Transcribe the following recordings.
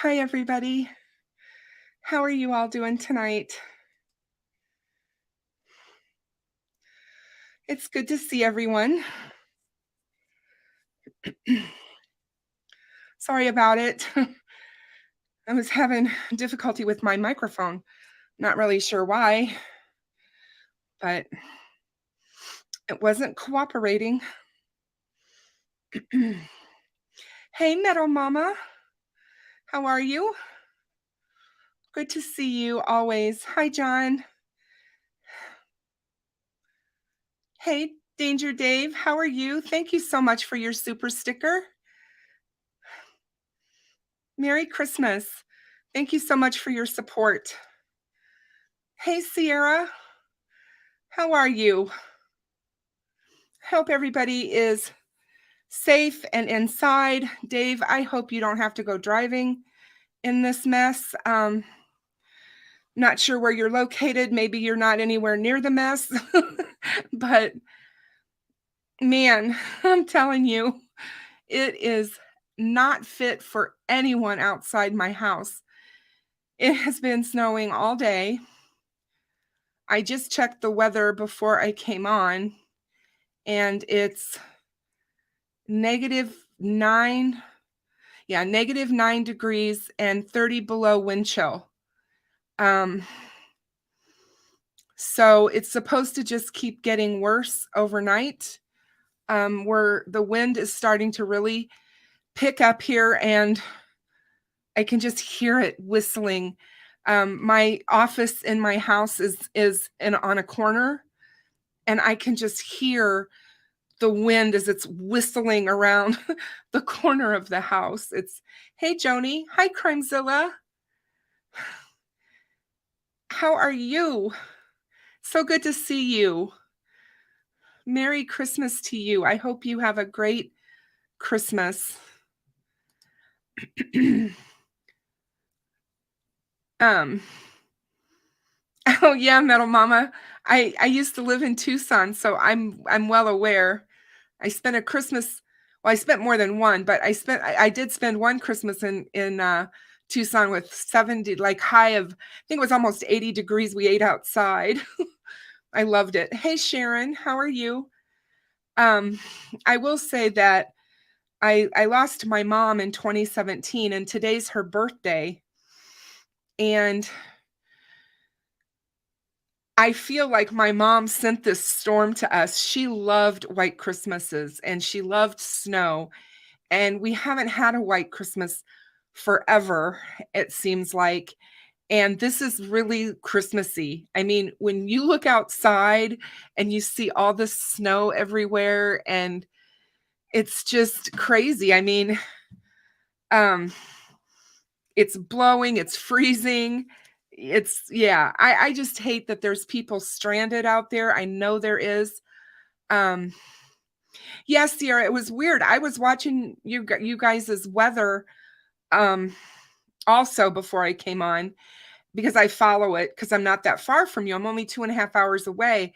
Hi, everybody. How are you all doing tonight? It's good to see everyone. Sorry about it. I was having difficulty with my microphone. Not really sure why, but it wasn't cooperating. Hey, Metal Mama. How are you? Good to see you always. Hi, John. Hey, Danger Dave. How are you? Thank you so much for your super sticker. Merry Christmas. Thank you so much for your support. Hey, Sierra. How are you? Hope everybody is safe and inside. Dave, I hope you don't have to go driving in this mess. Not sure where you're located. Maybe you're not anywhere near the mess. But man, I'm telling you, it is not fit for anyone outside my house. It has been snowing all day. I just checked the weather before I came on, and it's -9. Yeah, -9 degrees and 30 below wind chill. Um, so it's supposed to just keep getting worse overnight, where the wind is starting to really pick up here, and I can just hear it whistling. My office in my house is on a corner, and I can just hear the wind as it's whistling around the corner of the house. It's Hey, Joni. Hi, Crimezilla. How are you? So good to see you. Merry Christmas to you. I hope you have a great Christmas. um oh yeah, Metal Mama. I used to live in Tucson, so I'm well aware. I spent a Christmas, well, I spent more than one, but I did spend one Christmas in Tucson with 70, like high of, I think it was almost 80 degrees. We ate outside. I loved it. Hey Sharon, how are you? Um, I will say that I lost my mom in 2017, and today's her birthday. And I feel like my mom sent this storm to us. She loved white Christmases and she loved snow. And we haven't had a white Christmas forever, it seems like. And this is really Christmassy. I mean, when you look outside and you see all the snow everywhere, and it's just crazy. I mean, um, it's blowing, it's freezing. Yeah, I just hate that there's people stranded out there. I know there is. Um, yes, Sierra, it was weird. I was watching you guys' weather um also before I came on, because I follow it because I'm not that far from you. I'm only 2.5 hours away.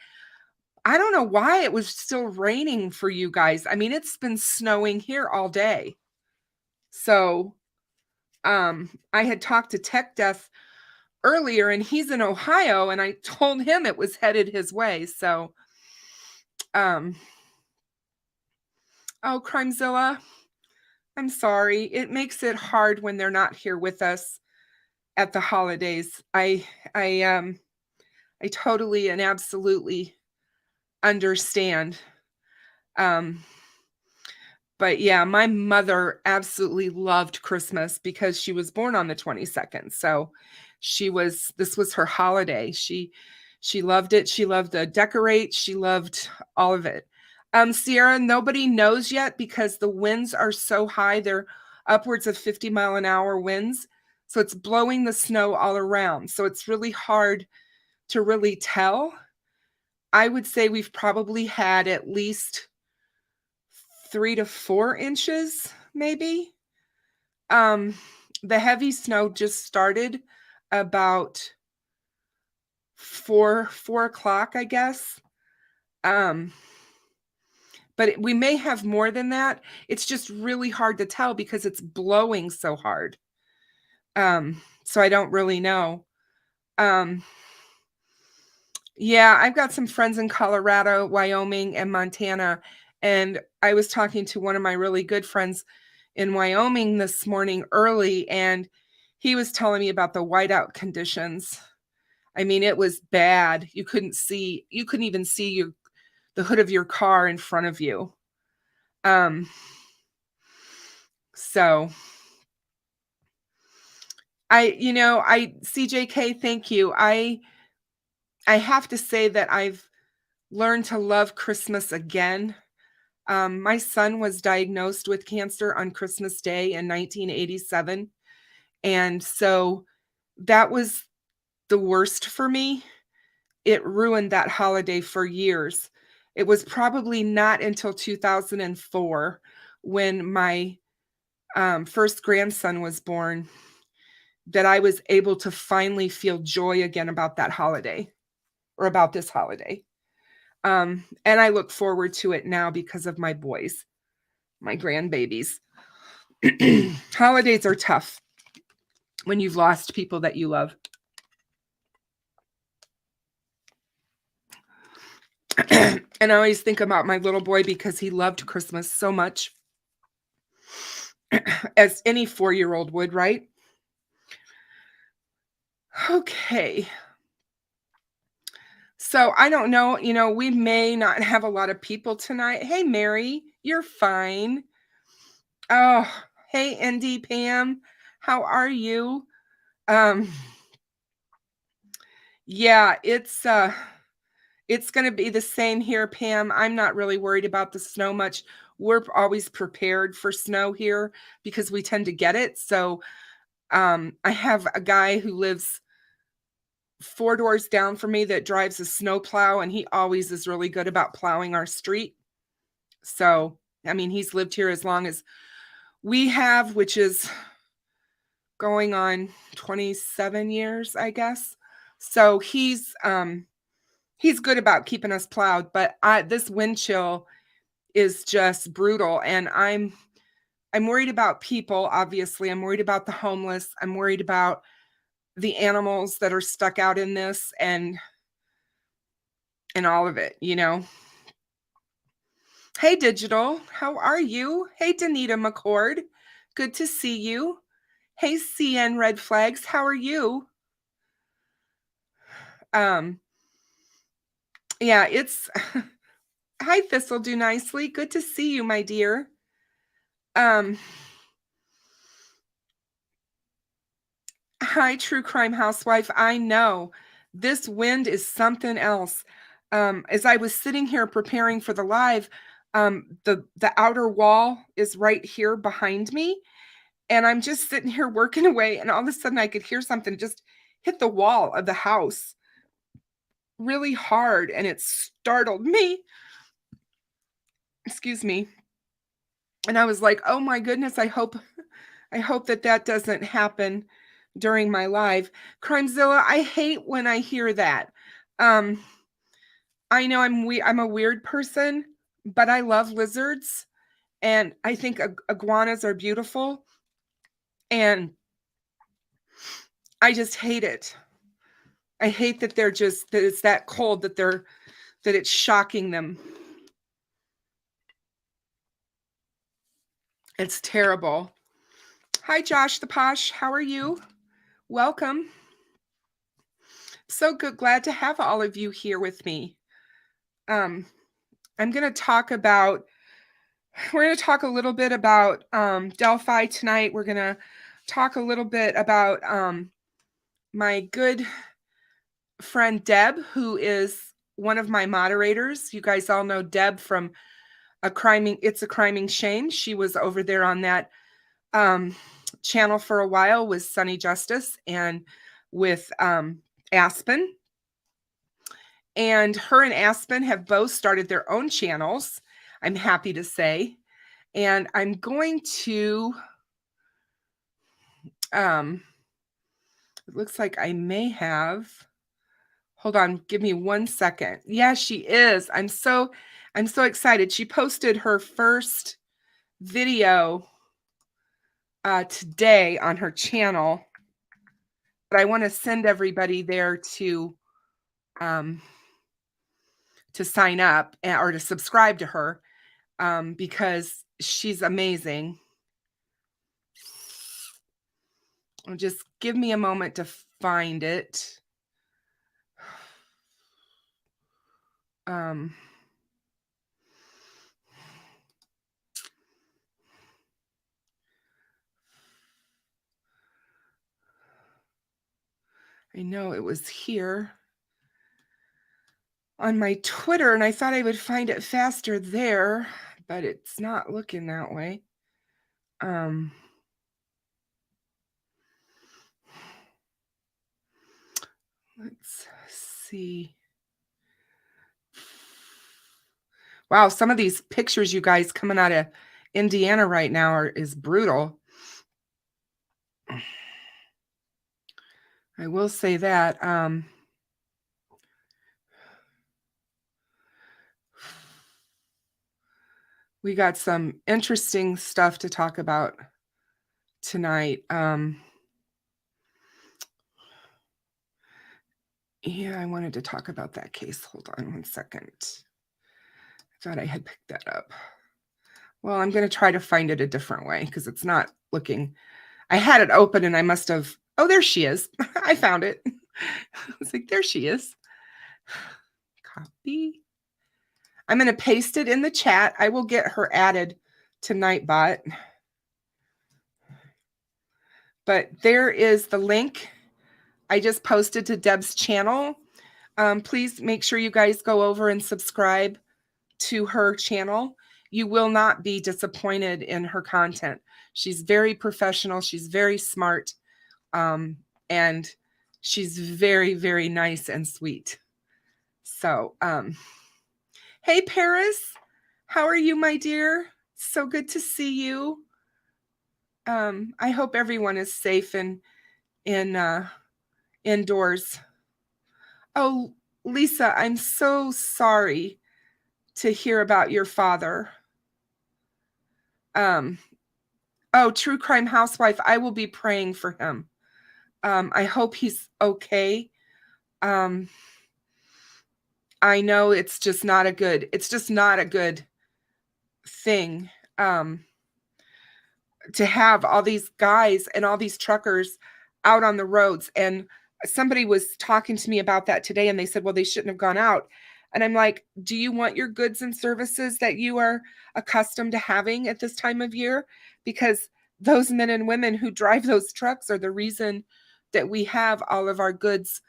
I don't know why it was still raining for you guys. I mean, it's been snowing here all day. So I had talked to Tech Death earlier, and he's in Ohio, and I told him it was headed his way. So um oh, Crimezilla, I'm sorry. It makes it hard when they're not here with us at the holidays. I I totally and absolutely understand. Um, but yeah, my mother absolutely loved Christmas because she was born on the 22nd. So this was her holiday. She loved it. She loved to decorate. She loved all of it. Sierra, nobody knows yet because the winds are so high. They're upwards of 50-mile-an-hour winds. So it's blowing the snow all around. So it's really hard to really tell. I would say we've probably had at least 3 to 4 inches, maybe. Um, the heavy snow just started about 4 o'clock, I guess. Um, but we may have more than that. It's just really hard to tell because it's blowing so hard. So I don't really know. Um, yeah, I've got some friends in Colorado, Wyoming, and Montana, and I was talking to one of my really good friends in Wyoming this morning early, and he was telling me about the whiteout conditions. I mean, it was bad. You couldn't even see the hood of your car in front of you. Um, so CJK, thank you. I have to say that I've learned to love Christmas again. My son was diagnosed with cancer on Christmas Day in 1987. And so that was the worst for me. It ruined that holiday for years. It was probably not until 2004 when my first grandson was born that I was able to finally feel joy again about that holiday or about this holiday. And I look forward to it now because of my boys, my grandbabies. Holidays are tough when you've lost people that you love. And I always think about my little boy because he loved Christmas so much, as any 4-year-old would, right? Okay. So I don't know, we may not have a lot of people tonight. Hey, Mary, you're fine. Oh, hey, Indy, Pam, how are you? Um, yeah, it's going to be the same here, Pam. I'm not really worried about the snow much. We're always prepared for snow here because we tend to get it. So I have a guy who lives 4 doors down from me that drives a snow plow, and he always is really good about plowing our street. So, I mean, he's lived here as long as we have, which is going on 27 years, I guess. So he's good about keeping us plowed, but this wind chill is just brutal, and I'm worried about people. Obviously, I'm worried about the homeless. I'm worried about the animals that are stuck out in this and all of it, Hey, Digital, how are you? Hey, Danita McCord, good to see you. Hey, CN Red Flags, how are you? Yeah, it's Hi, Thistle Do Nicely, good to see you, my dear. Hi, True Crime Housewife. I know this wind is something else. As I was sitting here preparing for the live, the outer wall is right here behind me, and I'm just sitting here working away, and all of a sudden I could hear something just hit the wall of the house really hard, and it startled me. Excuse me. And I was like, "Oh my goodness, I hope that doesn't happen during my live." Crimezilla, I hate when I hear that. I know I'm a weird person, but I love lizards, and I think iguanas are beautiful, and I just hate it. I hate that that it's that cold, that it's shocking them. It's terrible. Hi, Josh the Posh. How are you? Welcome. So good. Glad to have all of you here with me. I'm going to talk about, we're going to talk a little bit about Delphi tonight. We're going to talk a little bit about my good friend Deb, who is one of my moderators. You guys all know Deb from It's a Criming Shame. She was over there on that channel for a while with Sunny Justice and with Aspen. And her and Aspen have both started their own channels, I'm happy to say. And I'm going to, it looks like I may have, hold on, give me 1 second. Yeah, she is. I'm so excited. She posted her first video today on her channel. I want to send everybody there to sign up or to subscribe to her because she's amazing. Just give me a moment to find it. I know it was here on my Twitter, and I thought I would find it faster there, but it's not looking that way. Let's see. Wow, some of these pictures, you guys, coming out of Indiana right now is brutal. I will say that. We got some interesting stuff to talk about tonight. Yeah, I wanted to talk about that case. Hold on one second. I thought I had picked that up. Well, I'm going to try to find it a different way because it's not looking. I had it open and I must have. Oh, there she is. I found it. I was like, there she is. Copy. I'm going to paste it in the chat. I will get her added to Nightbot. But there is the link I just posted to Deb's channel. Please make sure you guys go over and subscribe to her channel. You will not be disappointed in her content. She's very professional. She's very smart. And she's very, very nice and sweet. So, hey, Paris, how are you, my dear? So good to see you. I hope everyone is safe and indoors. Oh, Lisa, I'm so sorry to hear about your father. Oh, True Crime Housewife, I will be praying for him. I hope he's okay. I know it's just not a good thing to have all these guys and all these truckers out on the roads. And somebody was talking to me about that today, and they said, well, they shouldn't have gone out. And I'm like, do you want your goods and services that you are accustomed to having at this time of year? Because those men and women who drive those trucks are the reason that we have all of our goods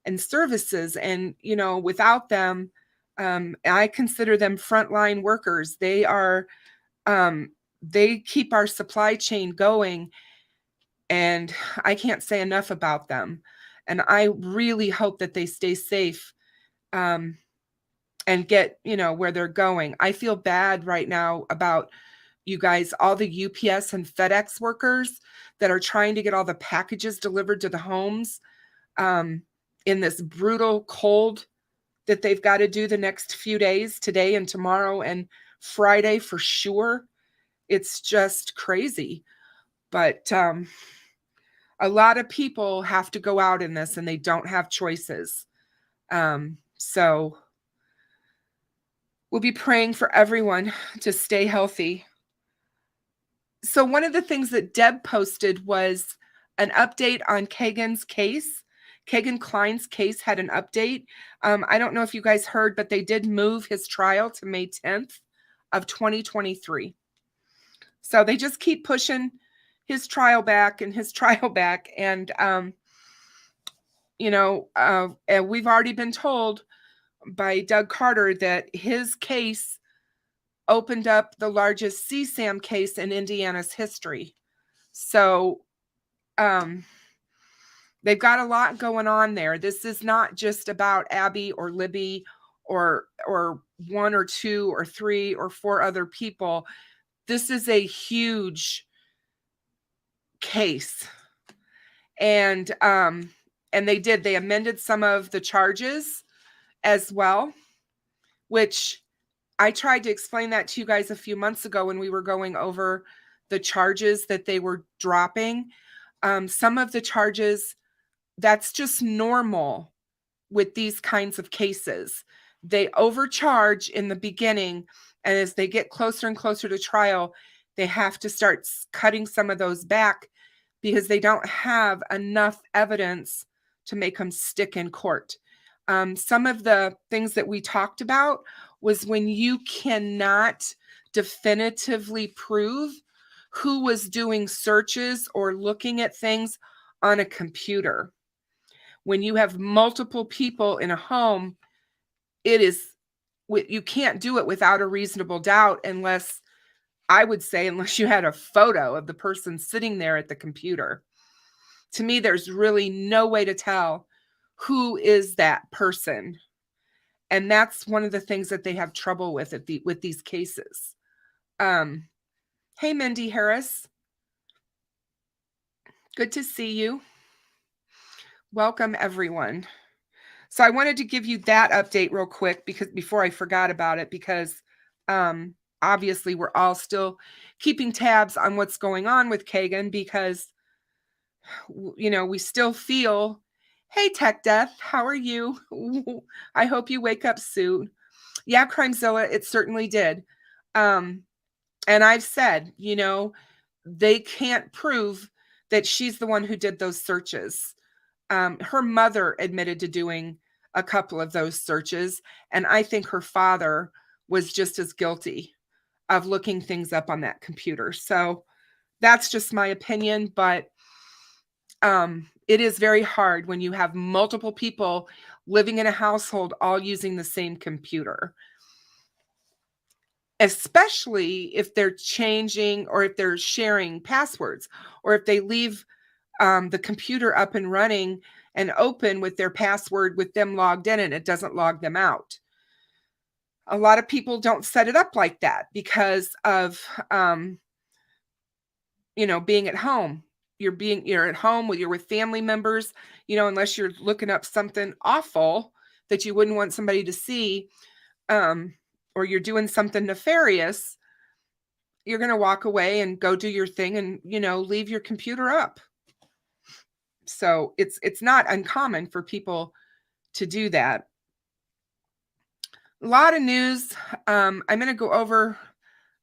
and services. And, you know, without them, I consider them frontline workers. They are, they keep our supply chain going. And I can't say enough about them. And I really hope that they stay safe. And get, you know, where they're going. I feel bad right now about you guys, all the UPS and FedEx workers that are trying to get all the packages delivered to the homes in this brutal cold that they've got to do the next few days, today and tomorrow and Friday for sure. It's just crazy. But a lot of people have to go out in this and they don't have choices. So we'll be praying for everyone to stay healthy. So one of the things that Deb posted was an update on Kagan's case. Kagan Klein's case had an update. I don't know if you guys heard, but they did move his trial to May 10th of 2023. So they just keep pushing his trial back and his trial back. And, you know, and we've already been told by Doug Carter that his case opened up the largest CSAM case in Indiana's history. So they've got a lot going on there. This is not just about Abby or Libby or one or two or three or four other people. This is a huge case. And they amended some of the charges as well, which I tried to explain that to you guys a few months ago when we were going over the charges that they were dropping. Some of the charges That's just normal with these kinds of cases. They overcharge in the beginning, and as they get closer and closer to trial, they have to start cutting some of those back because they don't have enough evidence to make them stick in court. Some of the things that we talked about was when you cannot definitively prove who was doing searches or looking at things on a computer. When you have multiple people in a home, you can't do it without a reasonable doubt unless, I would say, unless you had a photo of the person sitting there at the computer. To me, there's really no way to tell who is that person. And that's one of the things that they have trouble with with these cases. Hey, Mindy Harris. Good to see you. Welcome, everyone. So I wanted to give you that update real quick before I forgot about it, because obviously we're all still keeping tabs on what's going on with Kagan, because we still feel, hey, Tech Death, how are you? I hope you wake up soon. Yeah, Crimezilla, it certainly did. And I've said, they can't prove that she's the one who did those searches. Her mother admitted to doing a couple of those searches, and I think her father was just as guilty of looking things up on that computer. So that's just my opinion, but it is very hard when you have multiple people living in a household all using the same computer, especially if they're changing or if they're sharing passwords, or if they leave the computer up and running and open with their password with them logged in and it doesn't log them out. A lot of people don't set it up like that because of, being at home. You're at home you're with family members, unless you're looking up something awful that you wouldn't want somebody to see, or you're doing something nefarious, you're going to walk away and go do your thing and, leave your computer up. So it's not uncommon for people to do that. A lot of news. I'm going to go over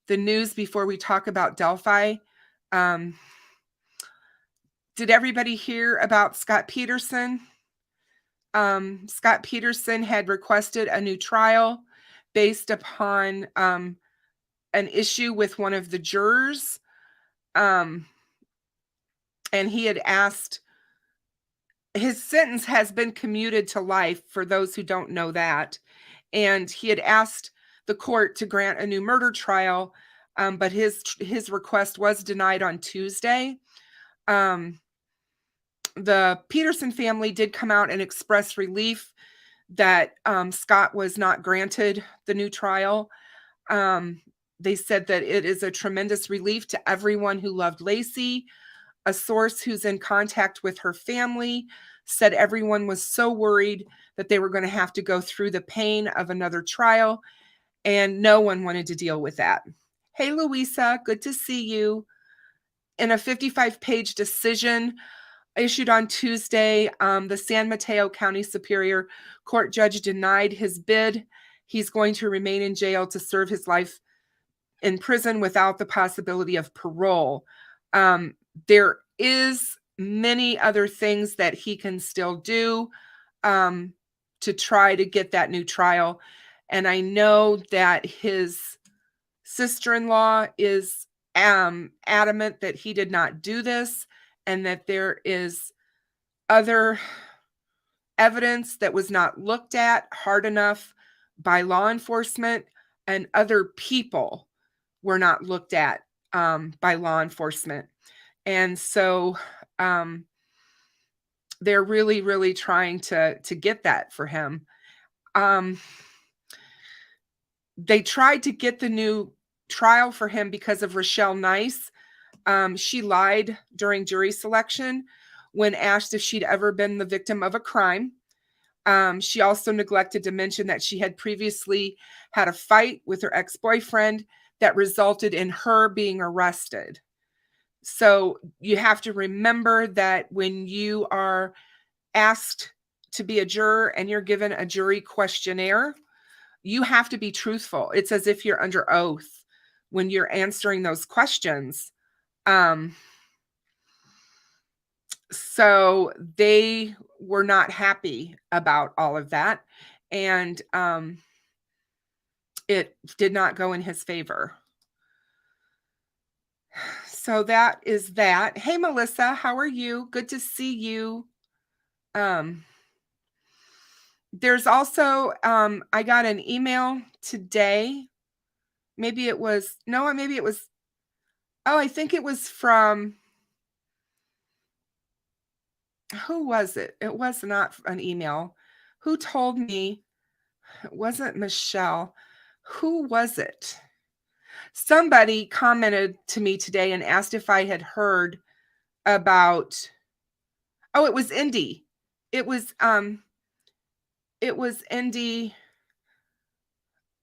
the news before we talk about Delphi. Did everybody hear about Scott Peterson? Scott Peterson had requested a new trial based upon an issue with one of the jurors. And he had asked, his sentence has been commuted to life, for those who don't know that. And he had asked the court to grant a new murder trial, but his request was denied on Tuesday. The Peterson family did come out and express relief that Scott was not granted the new trial. They said that it is a tremendous relief to everyone who loved Lacey. A source who's in contact with her family said everyone was so worried that they were going to have to go through the pain of another trial, and no one wanted to deal with that. Hey, Louisa, good to see you. In a 55-page decision issued on Tuesday, the San Mateo County Superior Court judge denied his bid. He's going to remain in jail to serve his life in prison without the possibility of parole. There is many other things that he can still do to try to get that new trial. And I know that his sister-in-law is adamant that he did not do this, and that there is other evidence that was not looked at hard enough by law enforcement, and other people were not looked at by law enforcement. And so they're really, really trying to get that for him. They tried to get the new trial for him because of Rochelle Nice. She lied during jury selection when asked if she'd ever been the victim of a crime. She also neglected to mention that she had previously had a fight with her ex-boyfriend that resulted in her being arrested. So you have to remember that when you are asked to be a juror and you're given a jury questionnaire, you have to be truthful. It's as if you're under oath when you're answering those questions. So they were not happy about all of that. And it did not go in his favor. So that is that. Hey, Melissa, how are you? Good to see you. There's also, I got an email today. Maybe it was, I think it was from, who was it? It was not an email. Who told me? It wasn't Michelle. Who was it? Somebody commented to me today and asked if I had heard about, it was Indy. It was Indy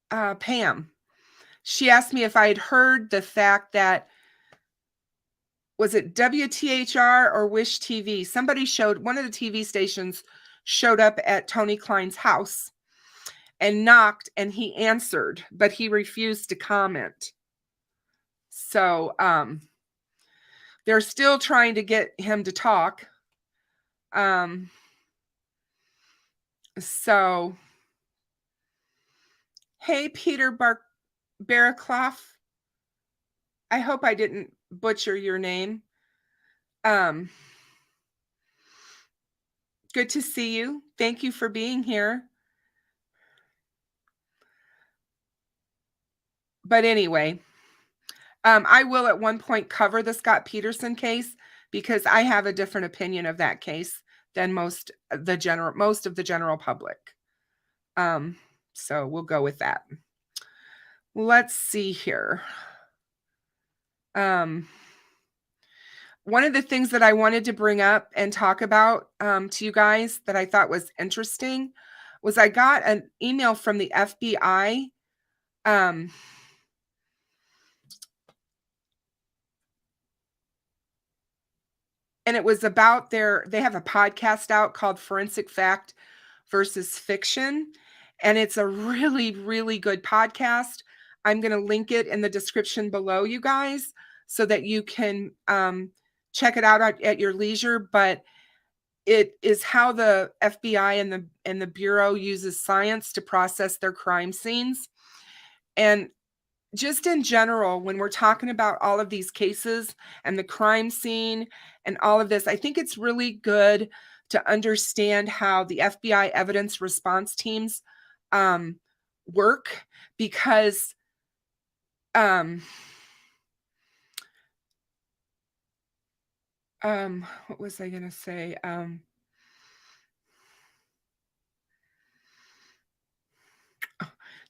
Pam. She asked me if I had heard the fact that, was it WTHR or Wish TV? Somebody showed, one of the TV stations showed up at Tony Klein's house and knocked, and he answered, but he refused to comment. So they're still trying to get him to talk. So, hey, Peter Barakloff. I hope I didn't butcher your name. Good to see you. Thank you for being here. But anyway, I will at one point cover the Scott Peterson case because I have a different opinion of that case than most of the general public. So we'll go with that. Let's see here. One of the things that I wanted to bring up and talk about to you guys that I thought was interesting was I got an email from the FBI. And it was about they have a podcast out called Forensic Fact versus Fiction. And it's a really, really good podcast. I'm going to link it in the description below, you guys, so that you can check it out at your leisure. But it is how the FBI and the Bureau uses science to process their crime scenes. And just in general, when we're talking about all of these cases and the crime scene and all of this, I think it's really good to understand how the FBI evidence response teams work, because what was I going to say?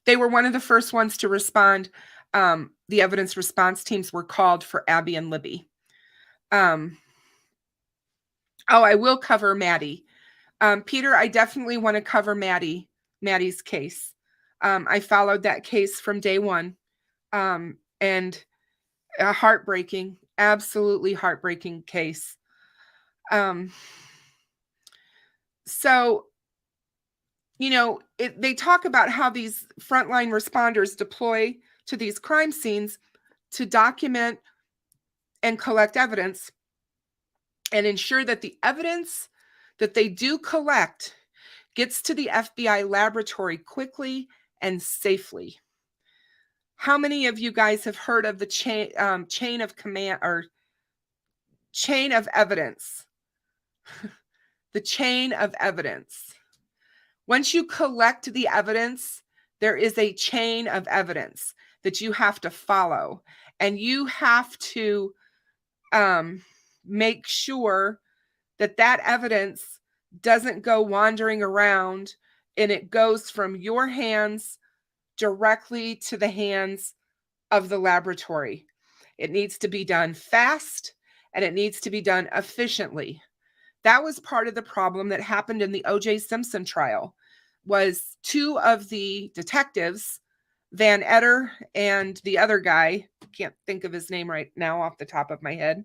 They were one of the first ones to respond. The evidence response teams were called for Abby and Libby. I will cover Maddie. Peter, I definitely want to cover Maddie's case. I followed that case from day one. And a heartbreaking, absolutely heartbreaking case. So, they talk about how these frontline responders deploy to these crime scenes to document and collect evidence and ensure that the evidence that they do collect gets to the FBI laboratory quickly and safely. How many of you guys have heard of the chain of command or chain of evidence? The chain of evidence. Once you collect the evidence, there is a chain of evidence that you have to follow, and you have to make sure that that evidence doesn't go wandering around, and it goes from your hands directly to the hands of the laboratory. It needs to be done fast, and it needs to be done efficiently. That was part of the problem that happened in the O.J. Simpson trial, was two of the detectives, Van Etter and the other guy, can't think of his name right now off the top of my head.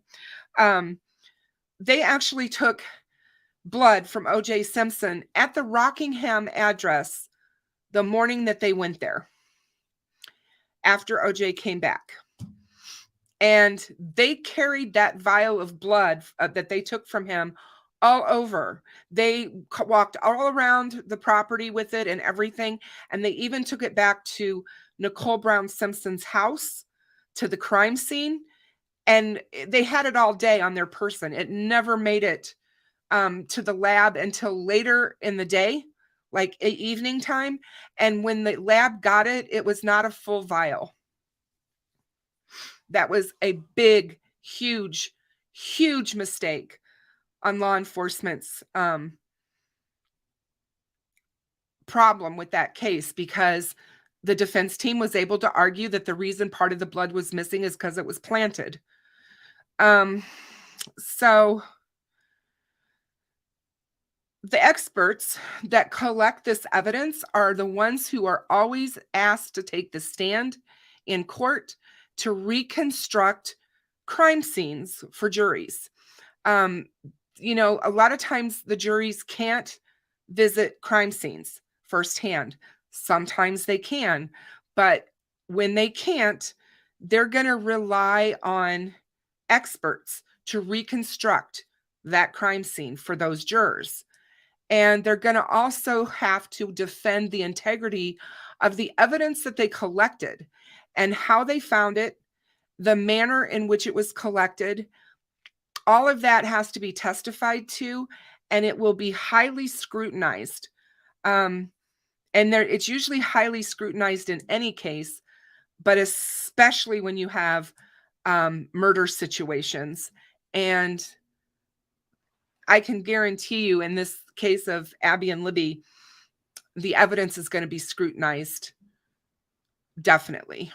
They actually took blood from O.J. Simpson at the Rockingham address the morning that they went there after O.J. came back. And they carried that vial of blood that they took from him all over. They walked all around the property with it and everything. And they even took it back to Nicole Brown Simpson's house, to the crime scene. And they had it all day on their person. It never made it to the lab until later in the day, like evening time. And when the lab got it, it was not a full vial. That was a big, huge, huge mistake on law enforcement's problem with that case, because the defense team was able to argue that the reason part of the blood was missing is because it was planted. So the experts that collect this evidence are the ones who are always asked to take the stand in court to reconstruct crime scenes for juries. You know, a lot of times the juries can't visit crime scenes firsthand. Sometimes they can, but when they can't, they're going to rely on experts to reconstruct that crime scene for those jurors. And they're going to also have to defend the integrity of the evidence that they collected and how they found it, the manner in which it was collected. All of that has to be testified to, and it will be highly scrutinized. And it's usually highly scrutinized in any case, but especially when you have murder situations. And I can guarantee you, in this case of Abby and Libby, the evidence is going to be scrutinized. Definitely.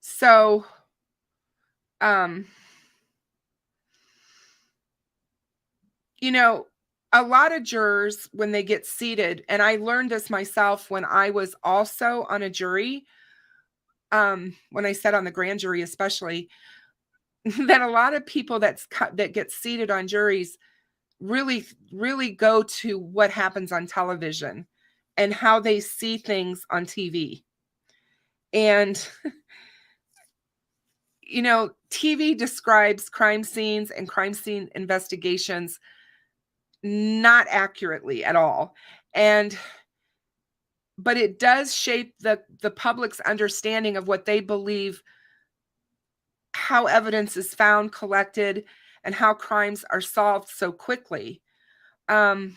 So, you know, a lot of jurors, when they get seated, and I learned this myself when I was also on a jury, when I sat on the grand jury especially, that a lot of people that get seated on juries really, really go to what happens on television and how they see things on TV. And, you know, TV describes crime scenes and crime scene investigations not accurately at all. But it does shape the public's understanding of what they believe, how evidence is found, collected, and how crimes are solved so quickly. And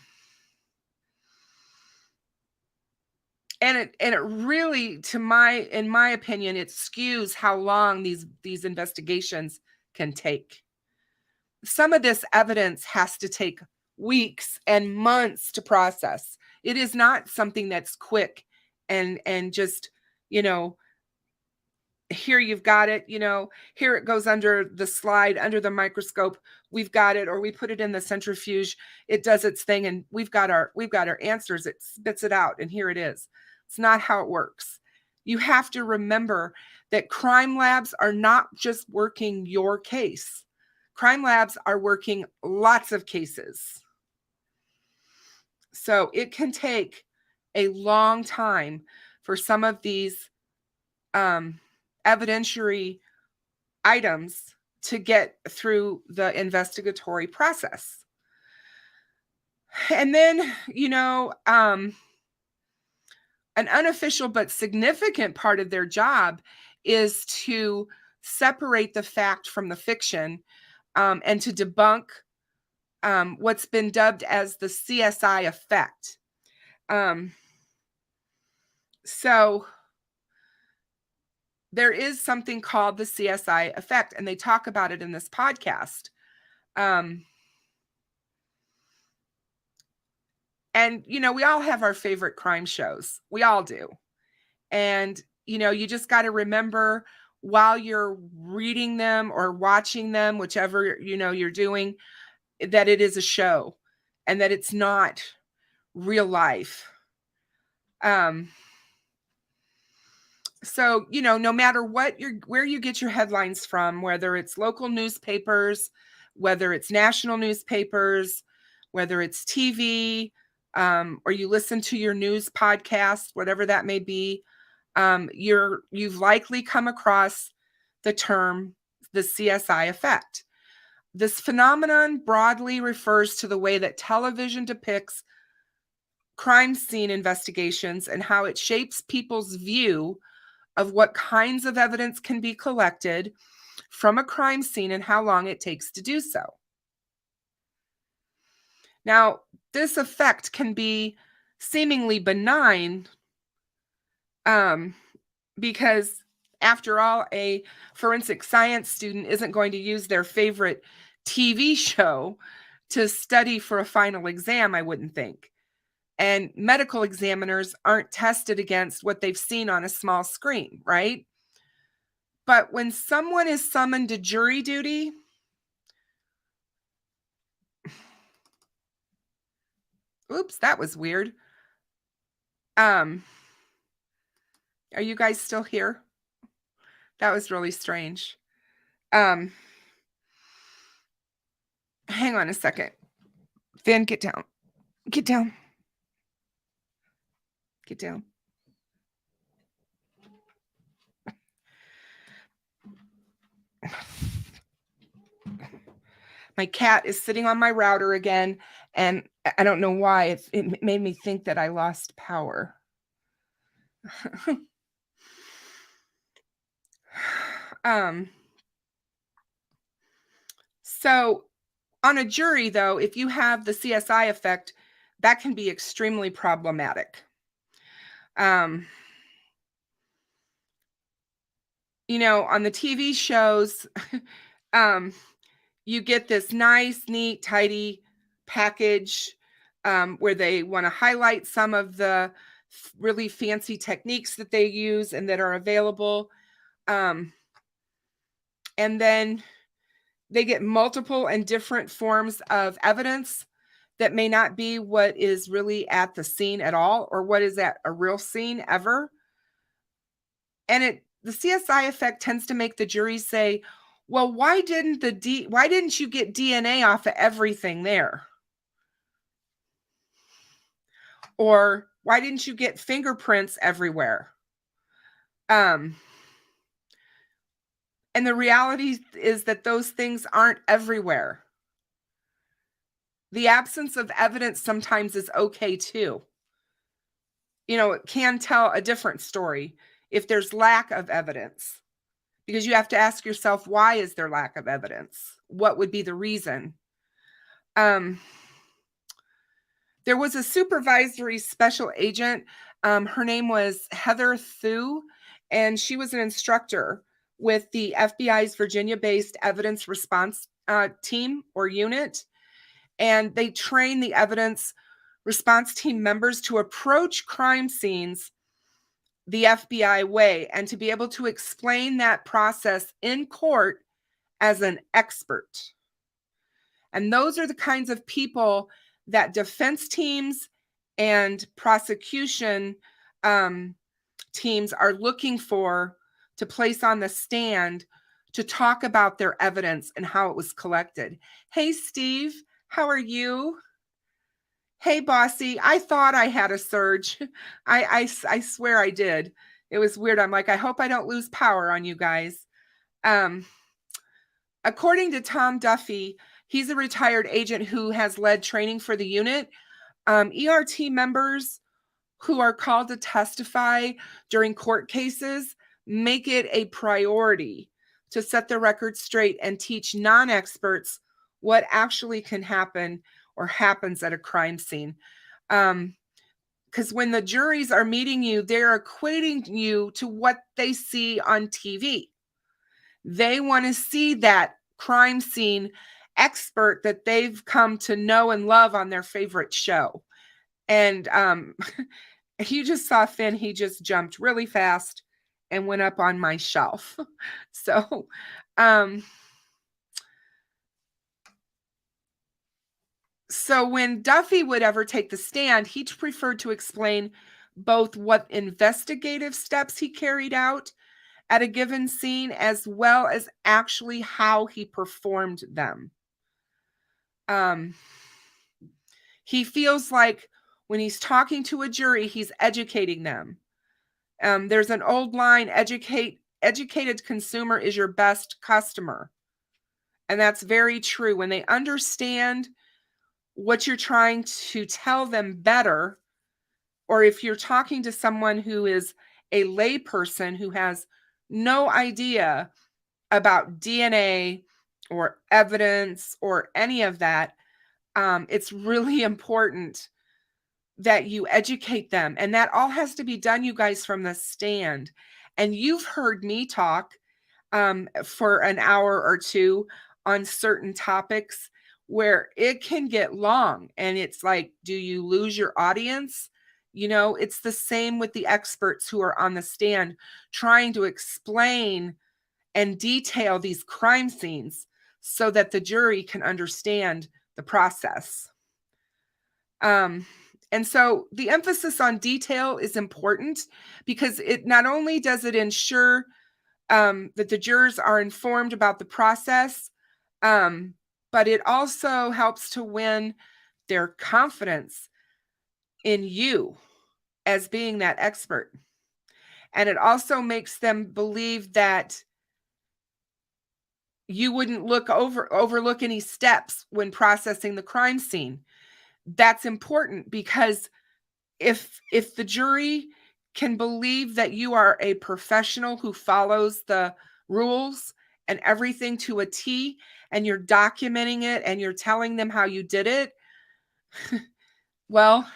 it really, in my opinion, it skews how long these investigations can take. Some of this evidence has to take weeks and months to process. It is not something that's quick and just, you know, here you've got it, you know, here it goes under the slide, under the microscope, we've got it, or we put it in the centrifuge, it does its thing, and we've got our answers, it spits it out, and here it is. It's not how it works. You have to remember that crime labs are not just working your case. Crime labs are working lots of cases. So it can take a long time for some of these evidentiary items to get through the investigatory process. And then, you know, an unofficial but significant part of their job is to separate the fact from the fiction, and to debunk what's been dubbed as the CSI effect. So there is something called the CSI effect, and they talk about it in this podcast. And, you know, we all have our favorite crime shows. We all do. And, you know, you just got to remember while you're reading them or watching them, whichever, you know, you're doing, that it is a show and that it's not real life. So, no matter where you get your headlines from, whether it's local newspapers, whether it's national newspapers, whether it's TV, or you listen to your news podcast, whatever that may be, you've likely come across the term the CSI effect. This phenomenon broadly refers to the way that television depicts crime scene investigations and how it shapes people's view of what kinds of evidence can be collected from a crime scene and how long it takes to do so. Now, this effect can be seemingly benign, because after all, a forensic science student isn't going to use their favorite TV show to study for a final exam, I wouldn't think. And medical examiners aren't tested against what they've seen on a small screen, right? But when someone is summoned to jury duty, oops, that was weird. Are you guys still here? That was really strange. Hang on a second. Van, get down. Get down. Get down. My cat is sitting on my router again, and I don't know why. It made me think that I lost power. So on a jury, though, if you have the CSI effect, that can be extremely problematic. On the TV shows, you get this nice, neat, tidy package where they want to highlight some of the really fancy techniques that they use and that are available. And then they get multiple and different forms of evidence that may not be what is really at the scene at all, or what is at a real scene ever. And the CSI effect tends to make the jury say, well, why didn't you get DNA off of everything there? Or why didn't you get fingerprints everywhere? And the reality is that those things aren't everywhere. The absence of evidence sometimes is okay too. It can tell a different story if there's lack of evidence, because you have to ask yourself, why is there lack of evidence? What would be the reason? There was a supervisory special agent. Her name was Heather Thu, and she was an instructor with the FBI's Virginia-based evidence response team or unit. And they train the evidence response team members to approach crime scenes the FBI way and to be able to explain that process in court as an expert. And those are the kinds of people that defense teams and prosecution teams are looking for to place on the stand to talk about their evidence and how it was collected. Hey, Steve, how are you? Hey, bossy, I thought I had a surge. I swear I did. It was weird. I'm like, I hope I don't lose power on you guys. According to Tom Duffy, he's a retired agent who has led training for the unit. ERT members who are called to testify during court cases make it a priority to set the record straight and teach non-experts what actually can happen or happens at a crime scene. Because when the juries are meeting you, they're equating you to what they see on TV. They want to see that crime scene expert that they've come to know and love on their favorite show. And you just saw Finn, he just jumped really fast and went up on my shelf. So, so when Duffy would ever take the stand, he preferred to explain both what investigative steps he carried out at a given scene, as well as actually how he performed them. He feels like when he's talking to a jury, he's educating them. There's an old line, educated consumer is your best customer. And that's very true. When they understand what you're trying to tell them better, or if you're talking to someone who is a layperson who has no idea about DNA or evidence or any of that, it's really important that you educate them. And that all has to be done, you guys, from the stand. And you've heard me talk for an hour or two on certain topics where it can get long. And it's like, do you lose your audience? You know, it's the same with the experts who are on the stand trying to explain and detail these crime scenes so that the jury can understand the process. And so the emphasis on detail is important because it not only does it ensure that the jurors are informed about the process, but it also helps to win their confidence in you as being that expert. And it also makes them believe that you wouldn't overlook any steps when processing the crime scene. That's important because if the jury can believe that you are a professional who follows the rules and everything to a T, and you're documenting it and you're telling them how you did it, well,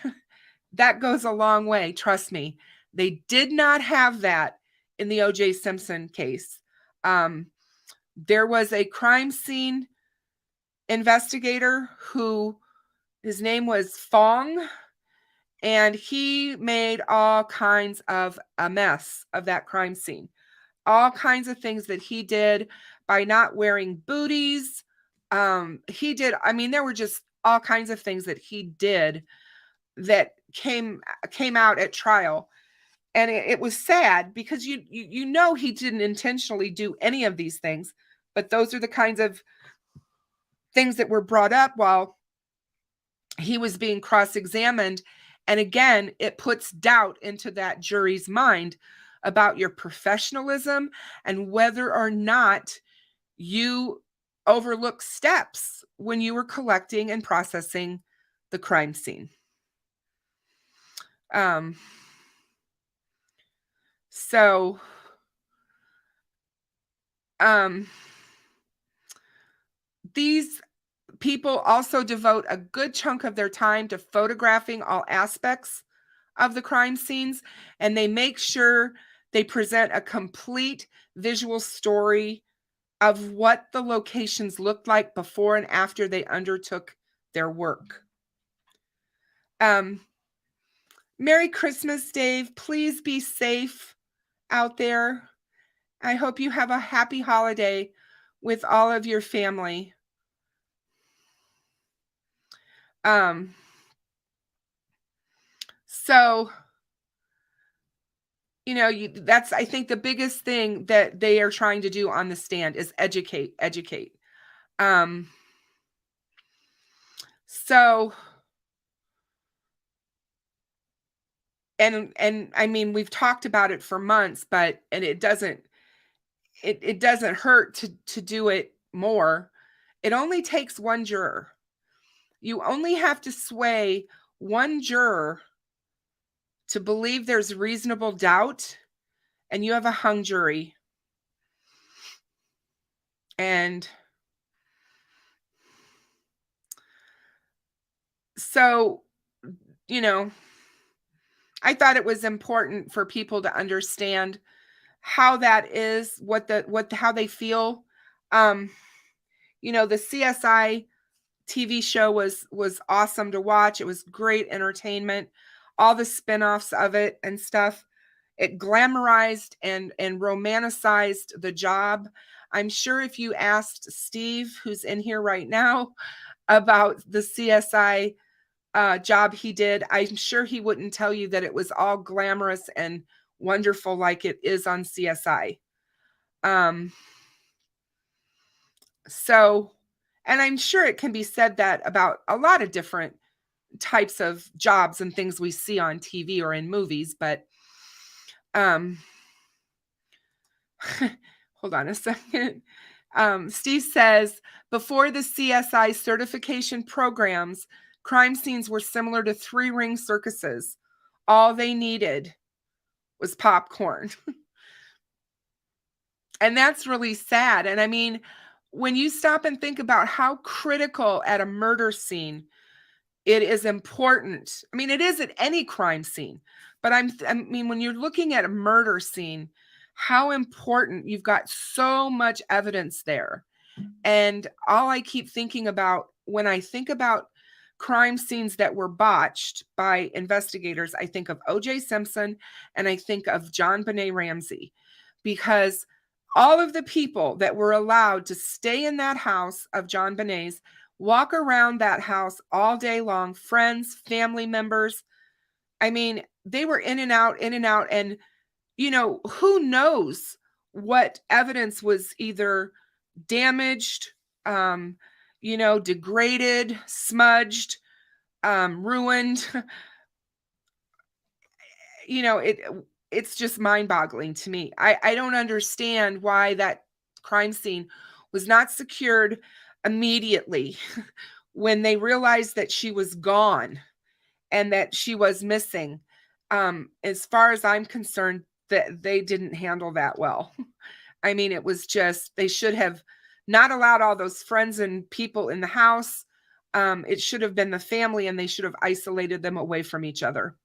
that goes a long way. Trust me. They did not have that in the O.J. Simpson case. There was a crime scene investigator who, his name was Fong, and he made all kinds of a mess of that crime scene. All kinds of things that he did by not wearing booties. There were just all kinds of things that he did that came out at trial. And it was sad because you know he didn't intentionally do any of these things, but those are the kinds of things that were brought up while he was being cross-examined. And again, it puts doubt into that jury's mind about your professionalism and whether or not you overlook steps when you were collecting and processing the crime scene. These people also devote a good chunk of their time to photographing all aspects of the crime scenes, and they make sure they present a complete visual story of what the locations looked like before and after they undertook their work. Merry Christmas, Dave. Please be safe out there. I hope you have a happy holiday with all of your family. So, you know, that's, I think, the biggest thing that they are trying to do on the stand is educate. So, and I mean, we've talked about it for months, but it doesn't hurt to do it more. It only takes one juror. You only have to sway one juror to believe there's reasonable doubt, and you have a hung jury. And so, you know, I thought it was important for people to understand how that is, how they feel. You know, the CSI TV show was awesome to watch. It was great entertainment. All the spinoffs of it and stuff. It glamorized and romanticized the job. I'm sure if you asked Steve, who's in here right now, about the CSI job he did. I'm sure he wouldn't tell you that it was all glamorous and wonderful like it is on CSI. So, and I'm sure it can be said that about a lot of different types of jobs and things we see on TV or in movies, but hold on a second. Steve says, before the CSI certification programs, crime scenes were similar to three-ring circuses. All they needed was popcorn. And that's really sad. And I mean, when you stop and think about how critical at a murder scene it is important. I mean, it is at any crime scene, but I mean, when you're looking at a murder scene, how important, you've got so much evidence there. And all I keep thinking about when I think about crime scenes that were botched by investigators, I think of O.J. Simpson and I think of JonBenet Ramsey, because all of the people that were allowed to stay in that house of JonBenet's, walk around that house all day long, friends, family members. I mean, they were in and out, in and out. And, you know, who knows what evidence was either damaged, degraded, smudged, ruined. It's just mind-boggling to me. I don't understand why that crime scene was not secured immediately when they realized that she was gone and that she was missing. As far as I'm concerned, that they didn't handle that well. I mean, it was just, they should have not allowed all those friends and people in the house. It should have been the family, and they should have isolated them away from each other.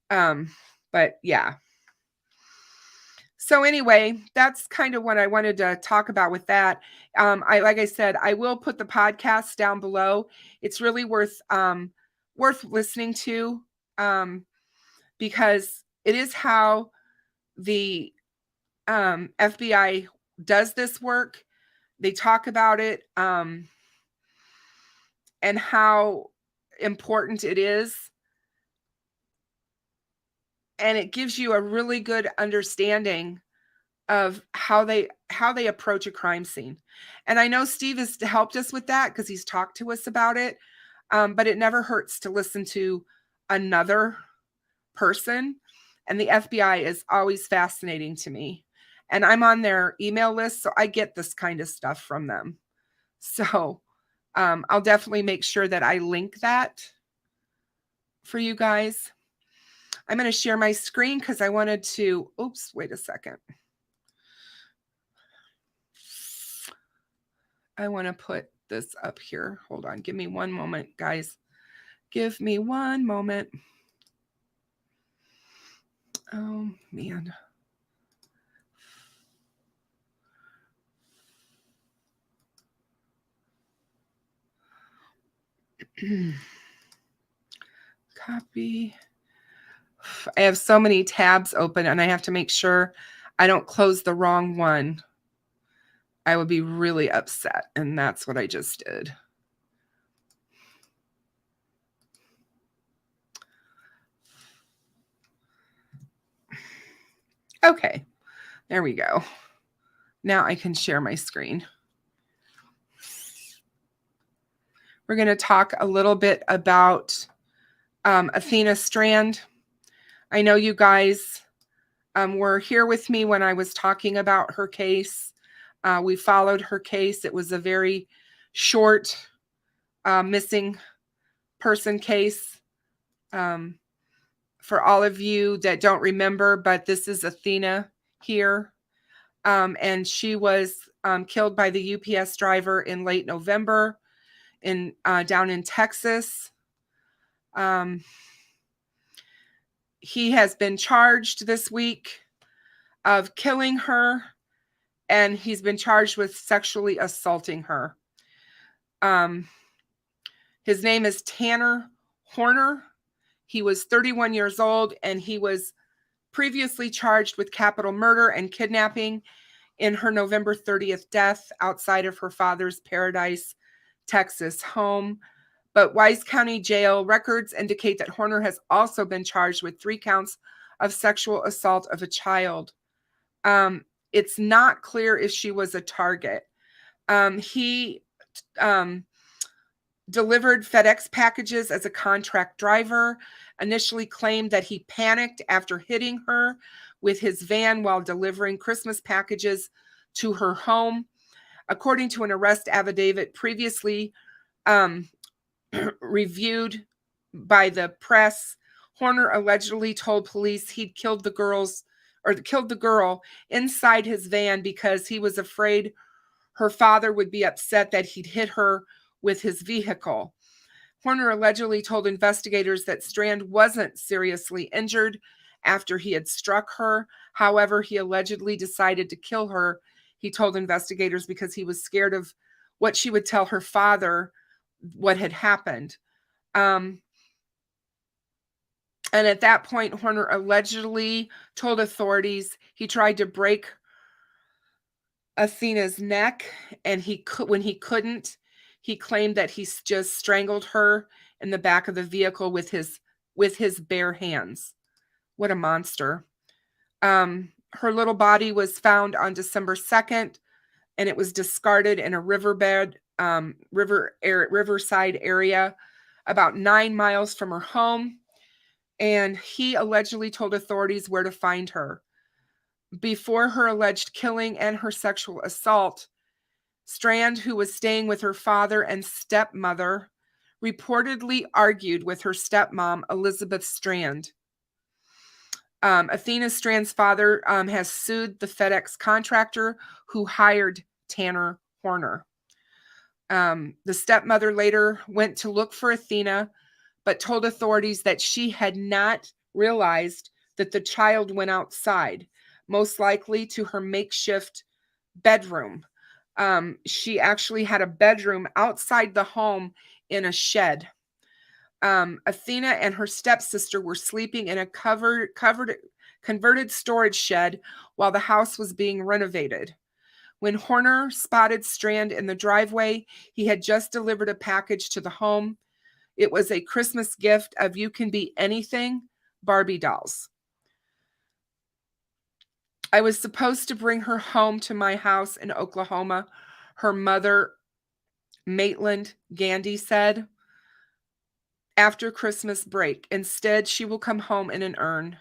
But yeah. So anyway, that's kind of what I wanted to talk about with that. Like I said, I will put the podcast down below. It's really worth listening to, because it is how the FBI does this work. They talk about it, and how important it is. And it gives you a really good understanding of how they approach a crime scene. And I know Steve has helped us with that because he's talked to us about it. But it never hurts to listen to another person. And the FBI is always fascinating to me. And I'm on their email list, so I get this kind of stuff from them. So I'll definitely make sure that I link that for you guys. I'm going to share my screen because I wanted to, oops, wait a second. I want to put this up here. Hold on. Give me one moment, guys. Give me one moment. Oh, man. Copy. I have so many tabs open and I have to make sure I don't close the wrong one. I would be really upset. And that's what I just did. Okay, there we go. Now I can share my screen. We're going to talk a little bit about Athena Strand. I know you guys were here with me when I was talking about her case. We followed her case. It was a very short missing person case. For all of you that don't remember, but this is Athena here. And she was killed by the UPS driver in late November down in Texas. He has been charged this week of killing her, and he's been charged with sexually assaulting her. His name is Tanner Horner. He was 31 years old, and he was previously charged with capital murder and kidnapping in her November 30th death outside of her father's Paradise, Texas home. But Wise County Jail records indicate that Horner has also been charged with 3 counts of sexual assault of a child. It's not clear if she was a target. He delivered FedEx packages as a contract driver, initially claimed that he panicked after hitting her with his van while delivering Christmas packages to her home. According to an arrest affidavit previously reviewed by the press, Horner allegedly told police he'd killed the girl inside his van because he was afraid her father would be upset that he'd hit her with his vehicle. Horner allegedly told investigators that Strand wasn't seriously injured after he had struck her. However, he allegedly decided to kill her, he told investigators, because he was scared of what she would tell her father what had happened. And at that point, Horner allegedly told authorities he tried to break Athena's neck, and when he couldn't, he claimed that he just strangled her in the back of the vehicle with his bare hands. What a monster. Her little body was found on December 2nd, and it was discarded in a riverside area about 9 miles from her home. And he allegedly told authorities where to find her. Before her alleged killing and her sexual assault, Strand, who was staying with her father and stepmother, reportedly argued with her stepmom, Elizabeth Strand. Athena Strand's father has sued the FedEx contractor who hired Tanner Horner. The stepmother later went to look for Athena, but told authorities that she had not realized that the child went outside, most likely to her makeshift bedroom. She actually had a bedroom outside the home in a shed. Athena and her stepsister were sleeping in a converted storage shed while the house was being renovated. When Horner spotted Strand in the driveway, he had just delivered a package to the home. It was a Christmas gift of You Can Be Anything Barbie dolls. I was supposed to bring her home to my house in Oklahoma, her mother, Maitland Gandy, said, after Christmas break. Instead, she will come home in an urn.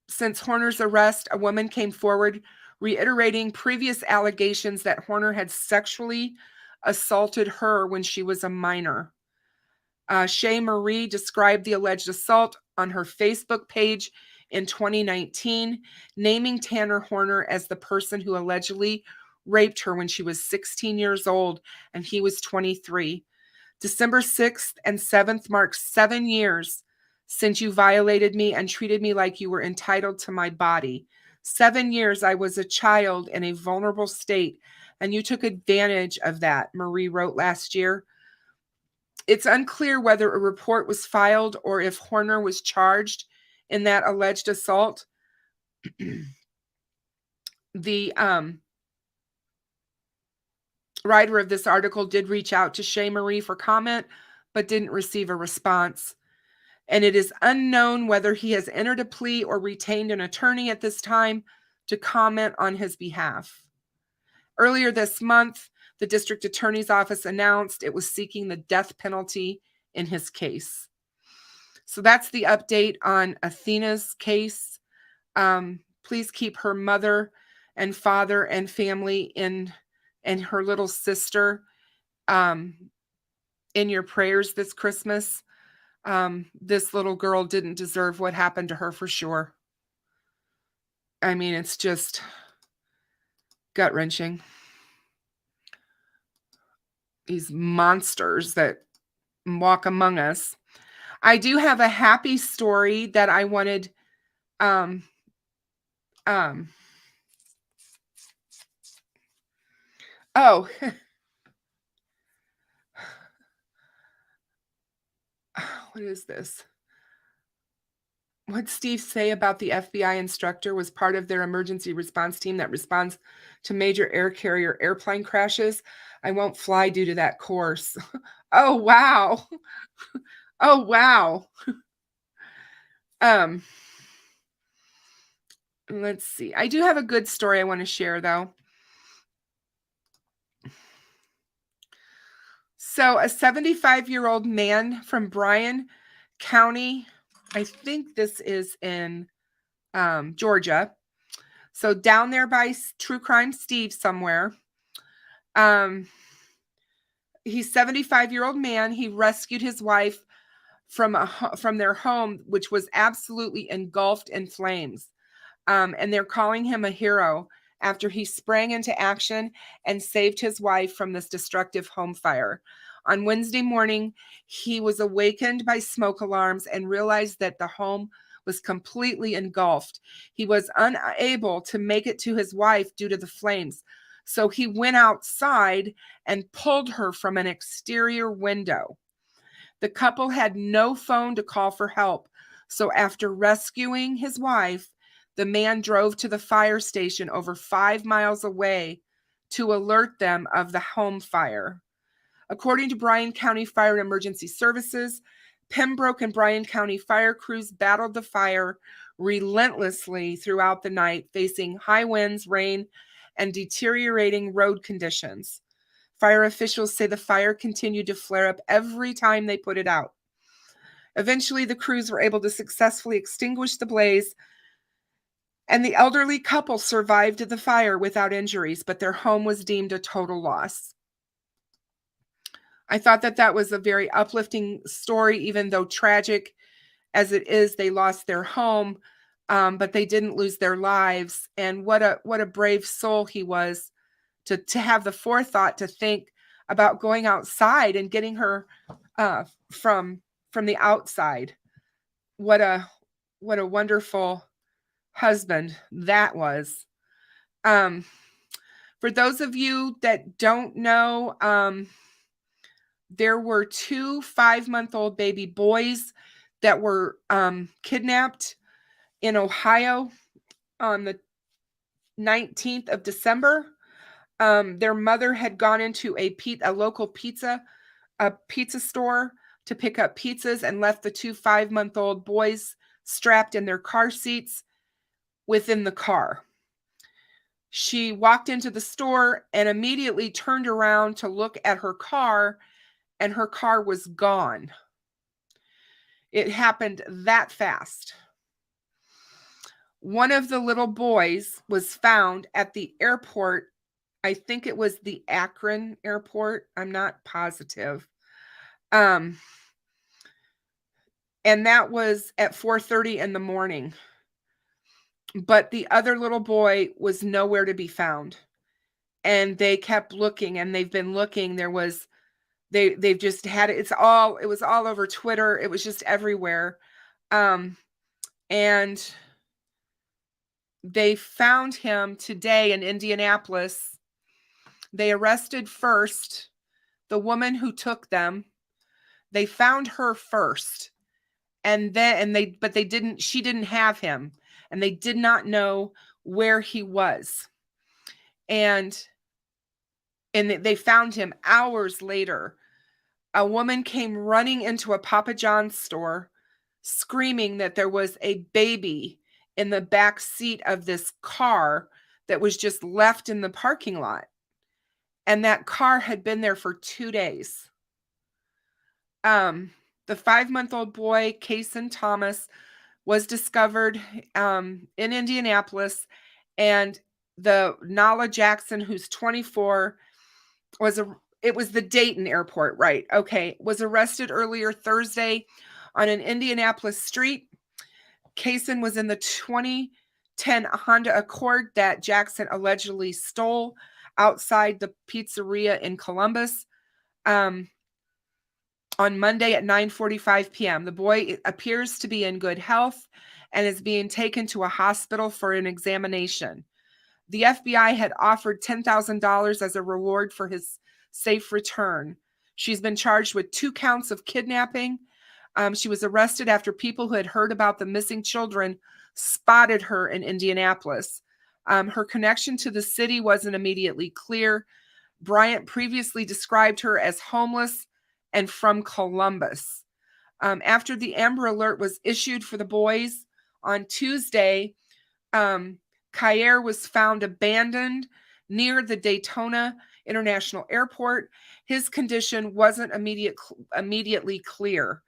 Since Horner's arrest, a woman came forward reiterating previous allegations that Horner had sexually assaulted her when she was a minor. Shay Marie described the alleged assault on her Facebook page in 2019, naming Tanner Horner as the person who allegedly raped her when she was 16 years old and he was 23. December 6th and 7th marks 7 years since you violated me and treated me like you were entitled to my body. 7 years I was a child in a vulnerable state, and you took advantage of that, Marie wrote last year. It's unclear whether a report was filed or if Horner was charged in that alleged assault. The writer of this article did reach out to Shay Marie for comment, but didn't receive a response. And it is unknown whether he has entered a plea or retained an attorney at this time to comment on his behalf. Earlier this month, the district attorney's office announced it was seeking the death penalty in his case. So that's the update on Athena's case. Please keep her mother and father and family and her little sister in your prayers this Christmas. This little girl didn't deserve what happened to her for sure. I mean, it's just gut-wrenching. These monsters that walk among us. I do have a happy story that I wanted oh, what is this? What'd Steve say about the FBI instructor was part of their emergency response team that responds to major air carrier airplane crashes? I won't fly due to that course. Oh, wow. Oh, wow. Um, let's see. I do have a good story I want to share, though. So, a 75-year-old man from Bryan County, I think this is in Georgia. So, down there by True Crime Steve somewhere. He's 75-year-old man. He rescued his wife from their home, which was absolutely engulfed in flames. And they're calling him a hero after he sprang into action and saved his wife from this destructive home fire. On Wednesday morning, he was awakened by smoke alarms and realized that the home was completely engulfed. He was unable to make it to his wife due to the flames. So he went outside and pulled her from an exterior window. The couple had no phone to call for help. So after rescuing his wife, the man drove to the fire station over 5 miles away to alert them of the home fire. According to Bryan County Fire and Emergency Services, Pembroke and Bryan County fire crews battled the fire relentlessly throughout the night, facing high winds, rain, and deteriorating road conditions. Fire officials say the fire continued to flare up every time they put it out. Eventually, the crews were able to successfully extinguish the blaze, and the elderly couple survived the fire without injuries, but their home was deemed a total loss. I thought that was a very uplifting story, even though tragic as it is. They lost their home, but they didn't lose their lives. And what a brave soul he was to have the forethought to think about going outside and getting her from the outside. What a wonderful husband that was. For those of you that don't know, there were 2 5-month-old baby boys that were kidnapped in Ohio on the 19th of December. Their mother had gone into a local pizza store to pick up pizzas and left the 2 5-month-old boys strapped in their car seats within the car. She walked into the store and immediately turned around to look at her car, and her car was gone. It happened that fast. One of the little boys was found at the airport. I think it was the Akron airport. I'm not positive. And that was at 4:30 in the morning. But the other little boy was nowhere to be found. And they kept looking, and they've been looking. They've just had it. It was all over Twitter. It was just everywhere. And they found him today in Indianapolis. They arrested first the woman who took them. They found her first. But she didn't have him, and they did not know where he was. And they found him hours later. A woman came running into a Papa John's store screaming that there was a baby in the back seat of this car that was just left in the parking lot. And that car had been there for 2 days. The 5-month-old boy, Kason Thomas, was discovered in Indianapolis, and the Nala Jackson, who's 24, it was the Dayton airport, right? Okay, was arrested earlier Thursday on an Indianapolis street. Kason was in the 2010 Honda Accord that Jackson allegedly stole outside the pizzeria in Columbus. On Monday at 9:45 p.m. The boy appears to be in good health and is being taken to a hospital for an examination. The FBI had offered $10,000 as a reward for his safe return. She's been charged with 2 counts of kidnapping, She was arrested after people who had heard about the missing children spotted her in Indianapolis. Her connection to the city wasn't immediately clear. Bryant previously described her as homeless and from Columbus. After the Amber Alert was issued for the boys on Tuesday, Kyer was found abandoned near the Daytona International Airport. His condition wasn't immediately clear.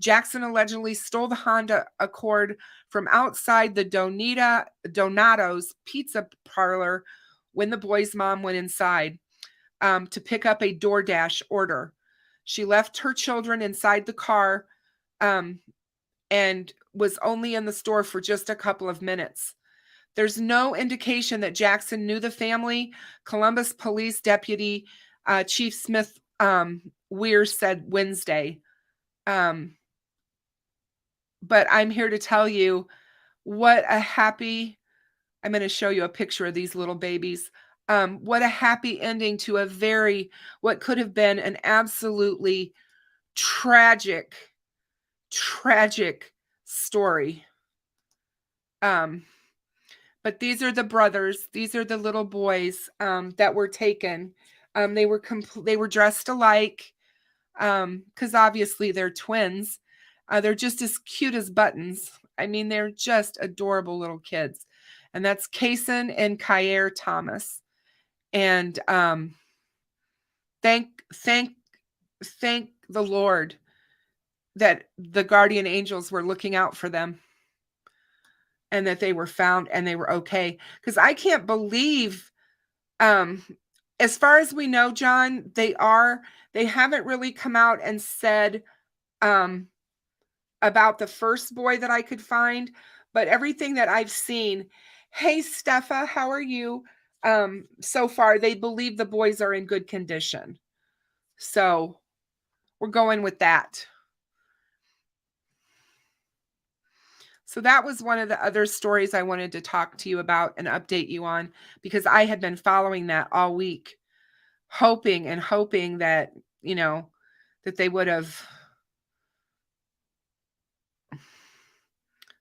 Jackson allegedly stole the Honda Accord from outside the Donato's pizza parlor when the boy's mom went inside to pick up a DoorDash order. She left her children inside the car and was only in the store for just a couple of minutes. There's no indication that Jackson knew the family. Columbus Police Deputy Chief Smith Weir said Wednesday. But I'm here to tell you what a happy, I'm going to show you a picture of these little babies. What a happy ending to what could have been an absolutely tragic story. But these are the brothers. These are the little boys that were taken. They were dressed alike because obviously they're twins. They're just as cute as buttons. I mean, they're just adorable little kids. And that's Kason and Kyer Thomas. And thank the Lord that the guardian angels were looking out for them and that they were found and they were okay. Because I can't believe, as far as we know, John, they haven't really come out and said about the first boy that I could find, but everything that I've seen, hey, Steffa, how are you? So far, they believe the boys are in good condition. So we're going with that. So that was one of the other stories I wanted to talk to you about and update you on, because I had been following that all week, hoping that, that they would have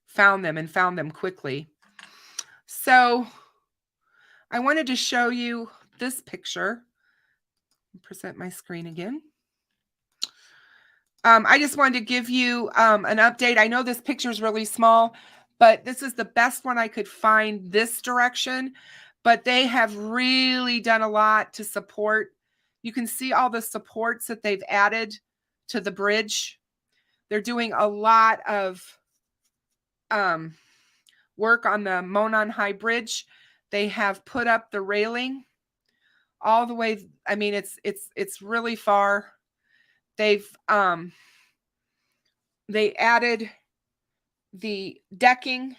found them quickly. So I wanted to show you this picture. Present my screen again. I just wanted to give you an update. I know this picture is really small, but this is the best one I could find this direction. But they have really done a lot to support. You can see all the supports that they've added to the bridge. They're doing a lot of work on the Monon High Bridge. They have put up the railing all the way. I mean, it's really far. They added the decking.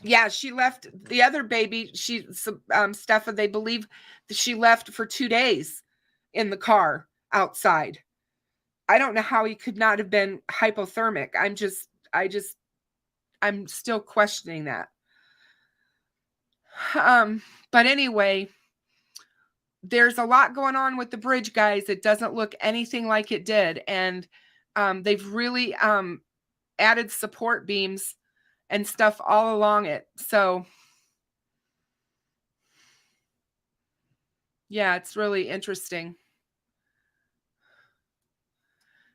Yeah, she left the other baby. Steffa, they believe that she left for 2 days in the car outside. I don't know how he could not have been hypothermic. I'm still questioning that. But anyway, there's a lot going on with the bridge, guys. It doesn't look anything like it did. And they've really added support beams and stuff all along it. So yeah, it's really interesting.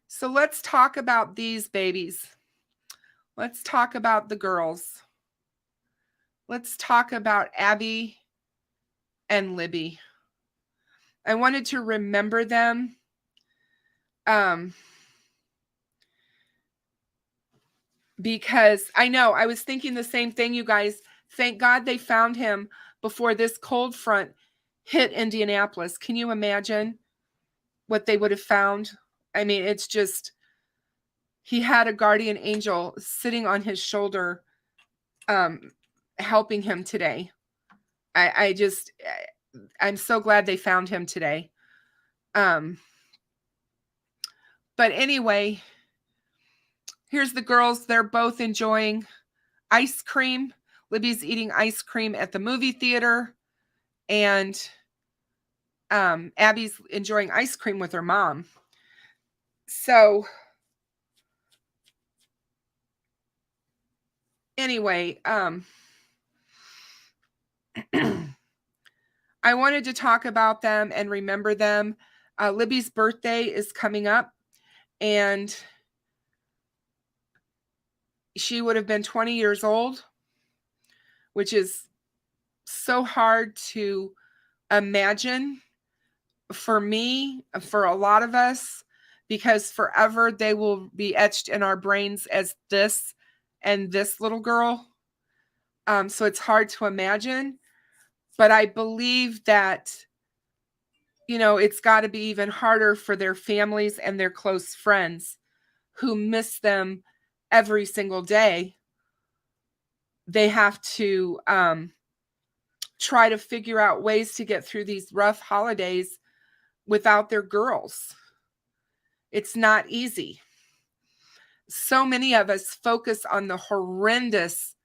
So let's talk about these babies. Let's talk about the girls. Let's talk about Abby and Libby. I wanted to remember them. Because I know I was thinking the same thing, you guys. Thank God they found him before this cold front hit Indianapolis. Can you imagine what they would have found? I mean, it's just, he had a guardian angel sitting on his shoulder, helping him today. I'm so glad they found him today. But anyway, here's the girls. They're both enjoying ice cream. Libby's eating ice cream at the movie theater. And Abby's enjoying ice cream with her mom. So anyway, I wanted to talk about them and remember them. Libby's birthday is coming up, and she would have been 20 years old, which is so hard to imagine for me, for a lot of us, because forever they will be etched in our brains as this and this little girl. So it's hard to imagine, but I believe that, you know, it's got to be even harder for their families and their close friends who miss them every single day. They have to try to figure out ways to get through these rough holidays without their girls. It's not easy. So many of us focus on the horrendous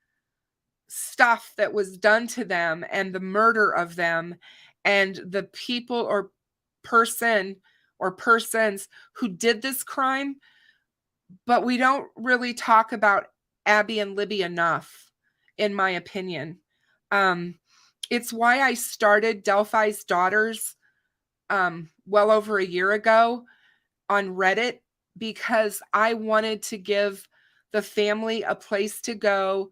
stuff that was done to them and the murder of them and the people or person or persons who did this crime, but we don't really talk about Abby and Libby enough, in my opinion. It's why I started Delphi's Daughters well over a year ago on Reddit, because I wanted to give the family a place to go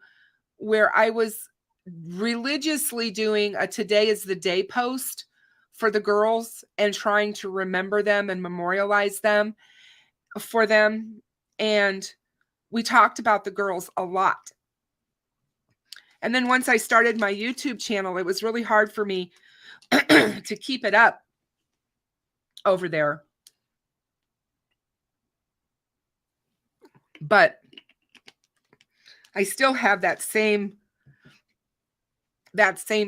where I was religiously doing a Today is the Day post for the girls and trying to remember them and memorialize them for them. And we talked about the girls a lot. And then once I started my YouTube channel, it was really hard for me to keep it up over there. But I still have that same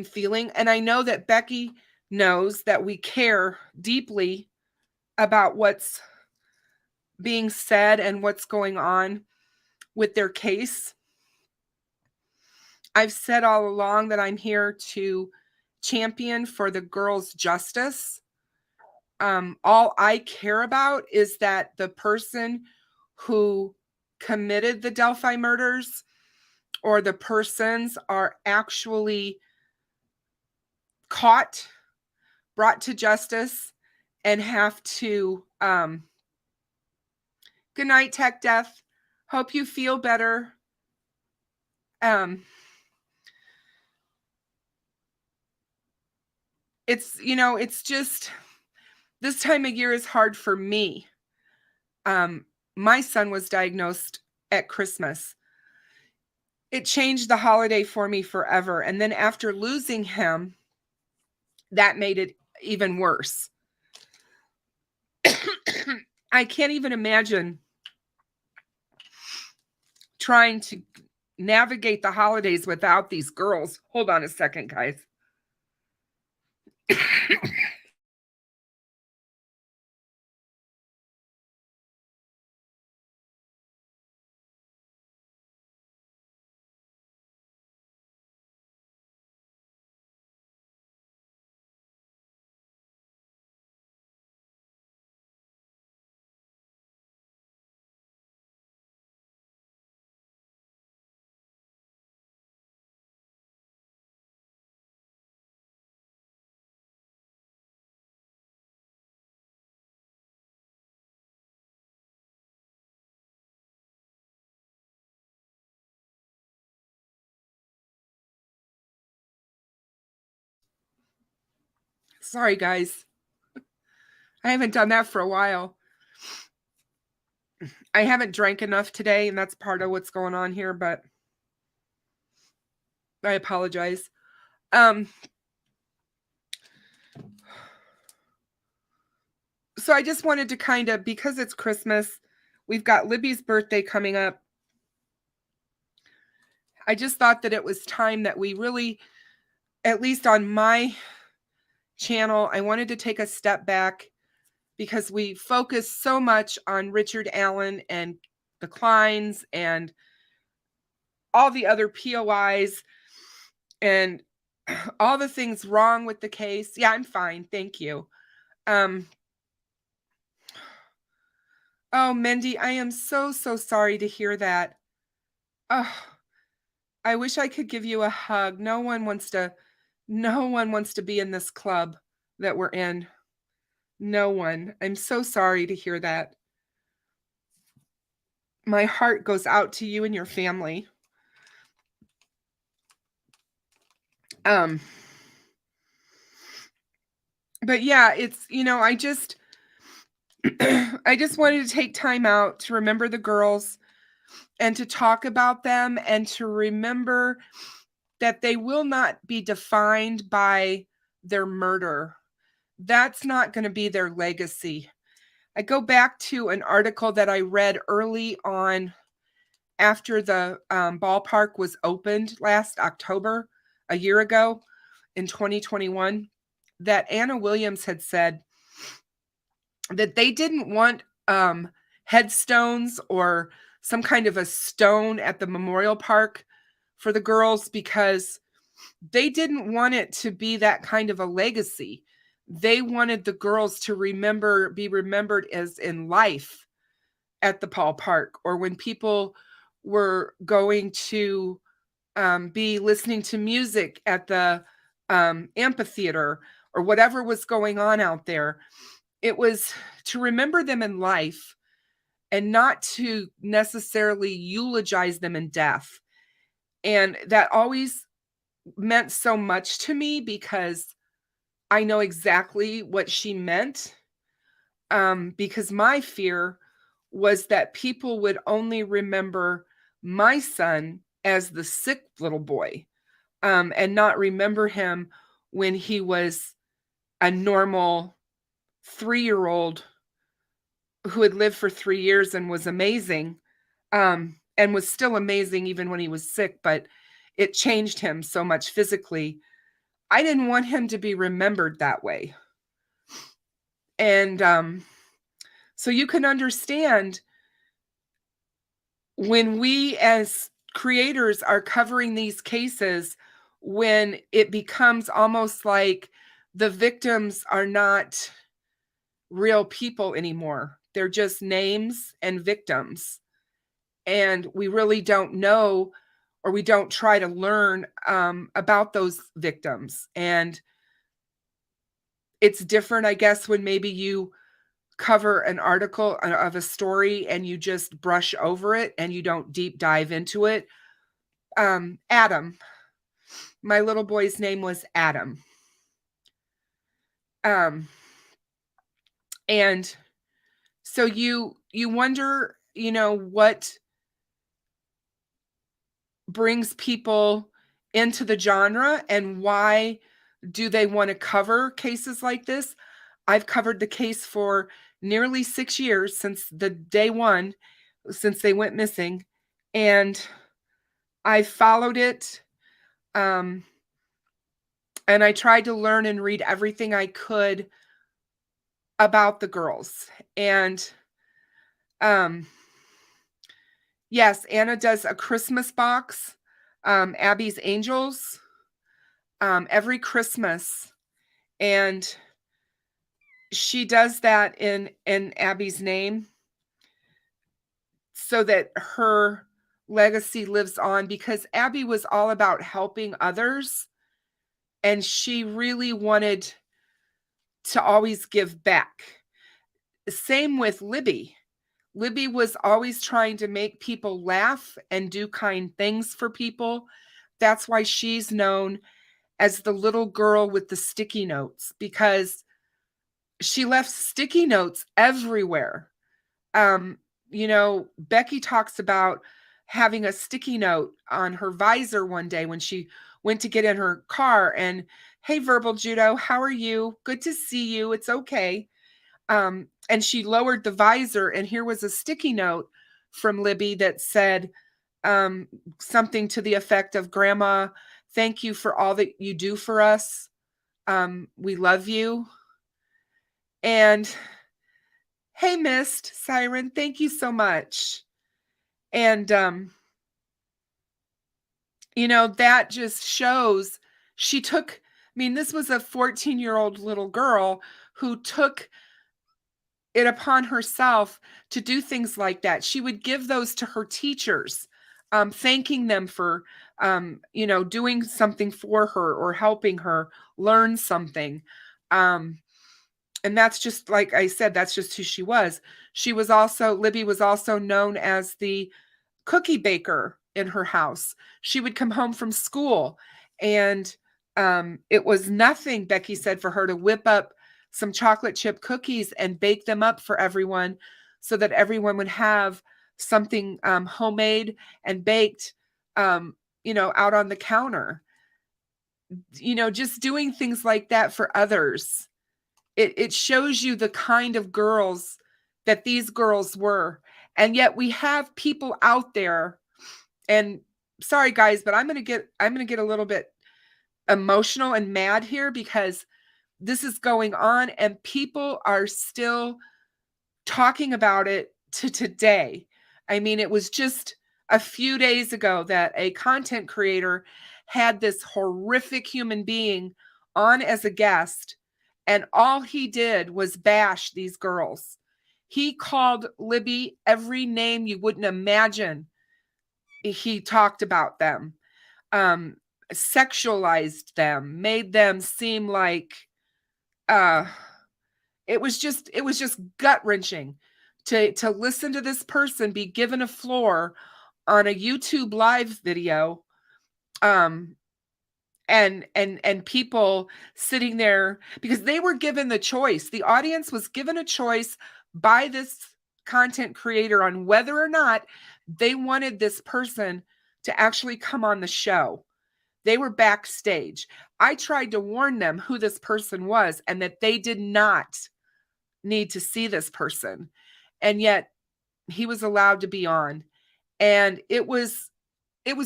feeling. And I know that Becky knows that we care deeply about what's being said and what's going on with their case. I've said all along that I'm here to champion for the girls' justice. All I care about is that the person who committed the Delphi murders or the persons are actually caught, brought to justice, and have to good night, Tech Death. Hope you feel better. It's, you know, it's just this time of year is hard for me. My son was diagnosed at Christmas. It changed the holiday for me forever. And then after losing him, that made it even worse. I can't even imagine trying to navigate the holidays without these girls. Hold on a second, guys. Sorry, guys. I haven't done that for a while. I haven't drank enough today, and that's part of what's going on here, but I apologize. So I just wanted to kind of, because it's Christmas, we've got Libby's birthday coming up. I just thought that it was time that we really, at least on my channel, I wanted to take a step back because we focus so much on Richard Allen and the Kleins and all the other POIs and all the things wrong with the case. Yeah, I'm fine. Thank you. Um, oh, Mindy, I am so, so sorry to hear that. Oh, I wish I could give you a hug. No one wants to be in this club that we're in. No one. I'm so sorry to hear that. My heart goes out to you and your family. Um, but yeah, it's, I just wanted to take time out to remember the girls and to talk about them and to remember that they will not be defined by their murder. That's not going to be their legacy. I go back to an article that I read early on after the ballpark was opened last October, a year ago in 2021, that Anna Williams had said that they didn't want headstones or some kind of a stone at the memorial park for the girls because they didn't want it to be that kind of a legacy. They wanted the girls to be remembered as in life at the ballpark, or when people were going to be listening to music at the amphitheater, or whatever was going on out there. It was to remember them in life and not to necessarily eulogize them in death. And that always meant so much to me because I know exactly what she meant. Because my fear was that people would only remember my son as the sick little boy, and not remember him when he was a normal 3-year-old who had lived for 3 years and was amazing, and was still amazing even when he was sick, but it changed him so much physically. I didn't want him to be remembered that way. And so you can understand when we as creators are covering these cases, when it becomes almost like the victims are not real people anymore. They're just names and victims. And we really don't know, or we don't try to learn about those victims. And it's different, I guess, when maybe you cover an article of a story and you just brush over it and you don't deep dive into it. Adam, my little boy's name was Adam. And so you wonder, what brings people into the genre and why do they want to cover cases like this? I've covered the case for nearly 6 years, since the day one, since they went missing, and I followed it. And I tried to learn and read everything I could about the girls. And yes, Anna does a Christmas box, Abby's Angels, every Christmas. And she does that in Abby's name so that her legacy lives on, because Abby was all about helping others and she really wanted to always give back. Same with Libby. Libby was always trying to make people laugh and do kind things for people. That's why she's known as the little girl with the sticky notes, because she left sticky notes everywhere. Becky talks about having a sticky note on her visor one day when she went to get in her car, and, "Hey, Verbal Judo, how are you? Good to see you. It's okay." And she lowered the visor, and here was a sticky note from Libby that said something to the effect of, "Grandma, thank you for all that you do for us. We love you." And, "Hey, Mist Siren, thank you so much." And, that just shows this was a 14-year-old little girl who took it upon herself to do things like that. She would give those to her teachers, thanking them for, doing something for her or helping her learn something. And that's just, like I said, that's just who she was. Libby was also known as the cookie baker in her house. She would come home from school and it was nothing, Becky said, for her to whip up some chocolate chip cookies and bake them up for everyone so that everyone would have something homemade and baked, out on the counter. Just doing things like that for others. It shows you the kind of girls that these girls were. And yet we have people out there, and sorry guys, but I'm going to get a little bit emotional and mad here because this is going on and people are still talking about it to today. I mean, it was just a few days ago that a content creator had this horrific human being on as a guest, and all he did was bash these girls. He called Libby every name you wouldn't imagine. He talked about them, sexualized them, made them seem like it was just gut-wrenching to listen to this person be given a floor on a YouTube live video, and people sitting there because they were given the choice. The audience was given a choice by this content creator on whether or not they wanted this person to actually come on the show. They were backstage. I tried to warn them who this person was and that they did not need to see this person. And yet he was allowed to be on. And it was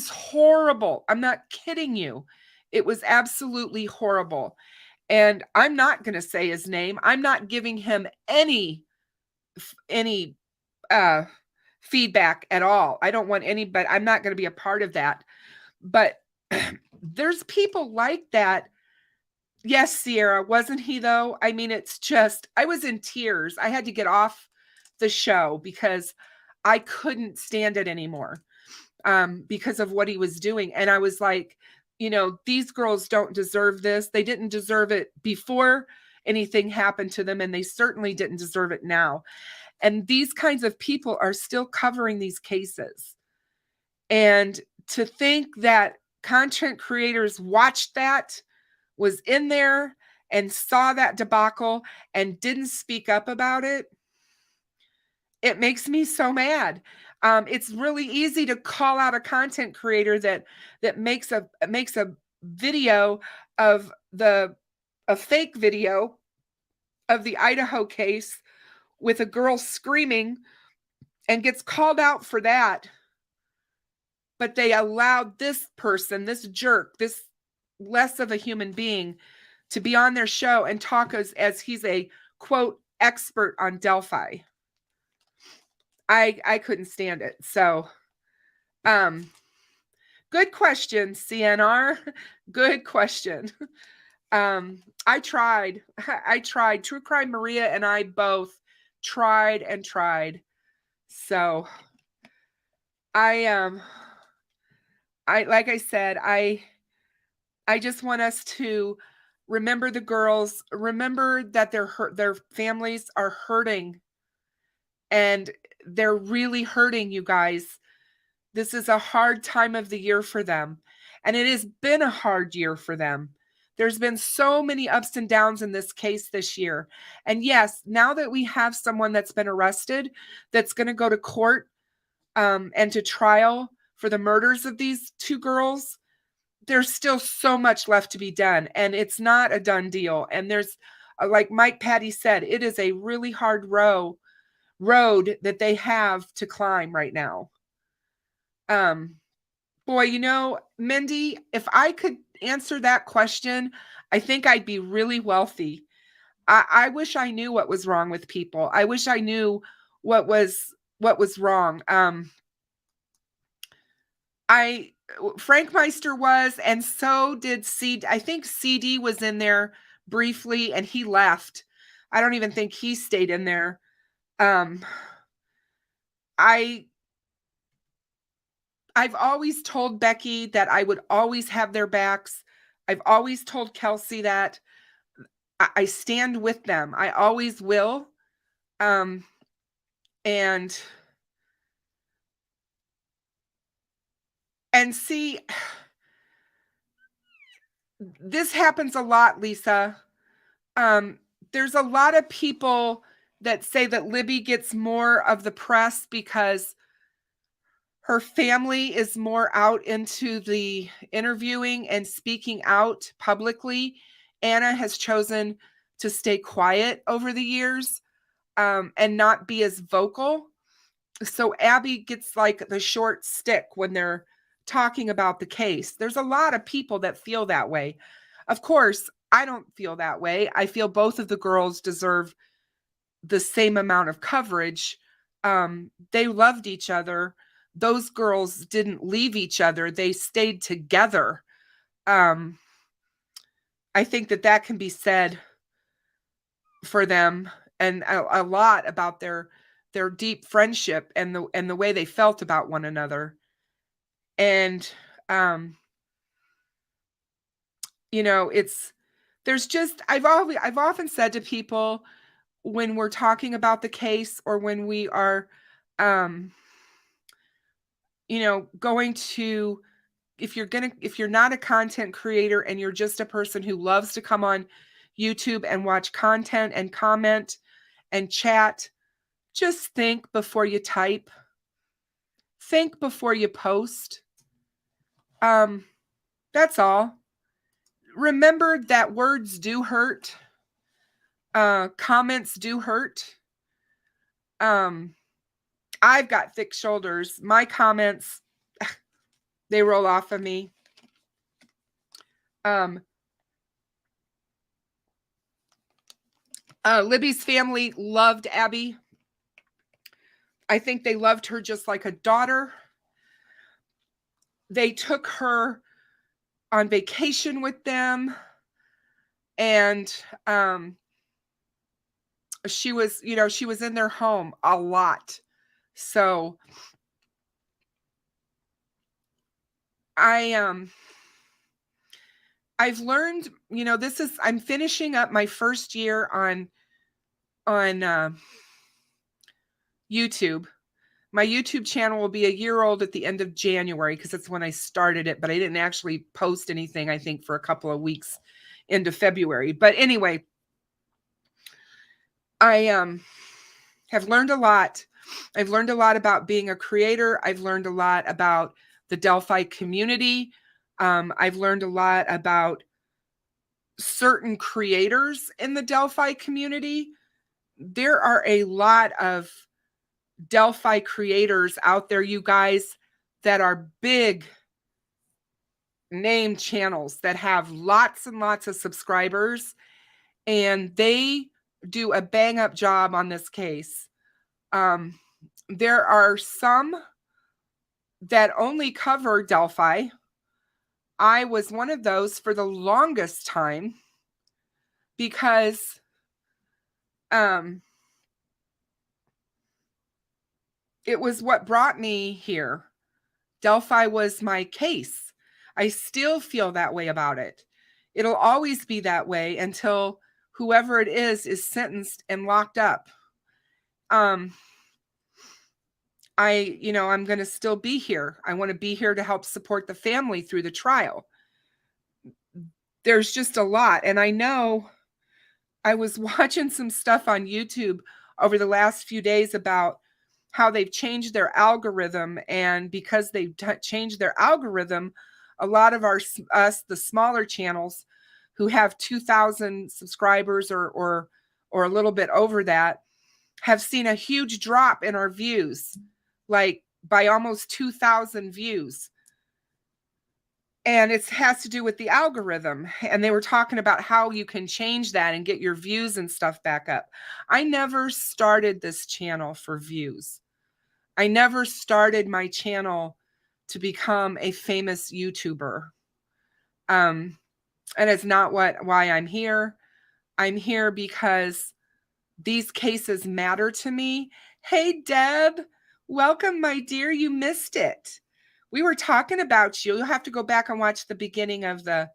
horrible. I'm not kidding you. It was absolutely horrible. And I'm not going to say his name. I'm not giving him any feedback at all. I don't want any, but I'm not going to be a part of that. But there's people like that. Yes, Sierra, wasn't he though? I mean, it's just, I was in tears. I had to get off the show because I couldn't stand it anymore, because of what he was doing. And I was like, these girls don't deserve this. They didn't deserve it before anything happened to them, and they certainly didn't deserve it now. And these kinds of people are still covering these cases. And to think that content creators watched that, was in there and saw that debacle and didn't speak up about it, it makes me so mad. It's really easy to call out a content creator that makes a video of a fake video of the Idaho case with a girl screaming and gets called out for that. But they allowed this person, this jerk, this less of a human being, to be on their show and talk as he's a quote expert on Delphi. I couldn't stand it. So, good question, CNR. Good question. I tried. True Crime Maria and I both tried and tried. So I like I said, I just want us to remember the girls, remember that their families are hurting, and they're really hurting, you guys. This is a hard time of the year for them, and it has been a hard year for them. There's been so many ups and downs in this case this year. And yes, now that we have someone that's been arrested, that's going to go to court, and to trial for the murders of these two girls, there's still so much left to be done, and it's not a done deal. And there's, like Mike Patty said, it is a really hard road that they have to climb right now. Boy, Mindy, if I could answer that question, I think I'd be really wealthy. I wish I knew what was wrong with people. I wish I knew what was wrong. Frank Meister was, and so did I think CD was in there briefly, and he left. I don't even think he stayed in there. Um, I I've always told Becky that I would always have their backs. I've always told Kelsey that I stand with them. I always will. Um, and see, this happens a lot, Lisa. Um, there's a lot of people that say that Libby gets more of the press because her family is more out into the interviewing and speaking out publicly. Anna has chosen to stay quiet over the years, and not be as vocal. So Abby gets like the short stick when they're talking about the case. There's a lot of people that feel that way. Of course, I don't feel that way. I feel both of the girls deserve the same amount of coverage. They loved each other. Those girls didn't leave each other, they stayed together. Um, I think that that can be said for them, and a lot about their deep friendship and the way they felt about one another. And um, it's there's just I've often said to people when we're talking about the case, or when we are um, going to, if you're not a content creator and you're just a person who loves to come on YouTube and watch content and comment and chat, just think before you type. Think before you post. Um, that's all. Remember that words do hurt. Comments do hurt. I've got thick shoulders. My comments, they roll off of me. Libby's family loved Abby. I think they loved her just like a daughter. They took her on vacation with them, and she was in their home a lot. So I've learned, I'm finishing up my first year on YouTube. My YouTube channel will be a year old at the end of January, because that's when I started it, but I didn't actually post anything, I think, for a couple of weeks into February. But anyway, I have learned a lot. I've learned a lot about being a creator. I've learned a lot about the Delphi community. I've learned a lot about certain creators in the Delphi community. There are a lot of Delphi creators out there, you guys, that are big name channels that have lots and lots of subscribers, and they do a bang up job on this case. There are some that only cover Delphi. I was one of those for the longest time, because it was what brought me here. Delphi was my case. I still feel that way about it. It'll always be that way until whoever it is sentenced and locked up. I'm going to still be here. I want to be here to help support the family through the trial. There's just a lot. And I know I was watching some stuff on YouTube over the last few days about how they've changed their algorithm. And because they've changed their algorithm, a lot of the smaller channels who have 2,000 subscribers or a little bit over that have seen a huge drop in our views, like by almost 2,000 views. And it has to do with the algorithm. And they were talking about how you can change that and get your views and stuff back up. I never started this channel for views. I never started my channel to become a famous YouTuber. And it's not why I'm here. I'm here because these cases matter to me. Hey, Deb, welcome, my dear. You missed it. We were talking about you. You'll have to go back and watch the beginning of the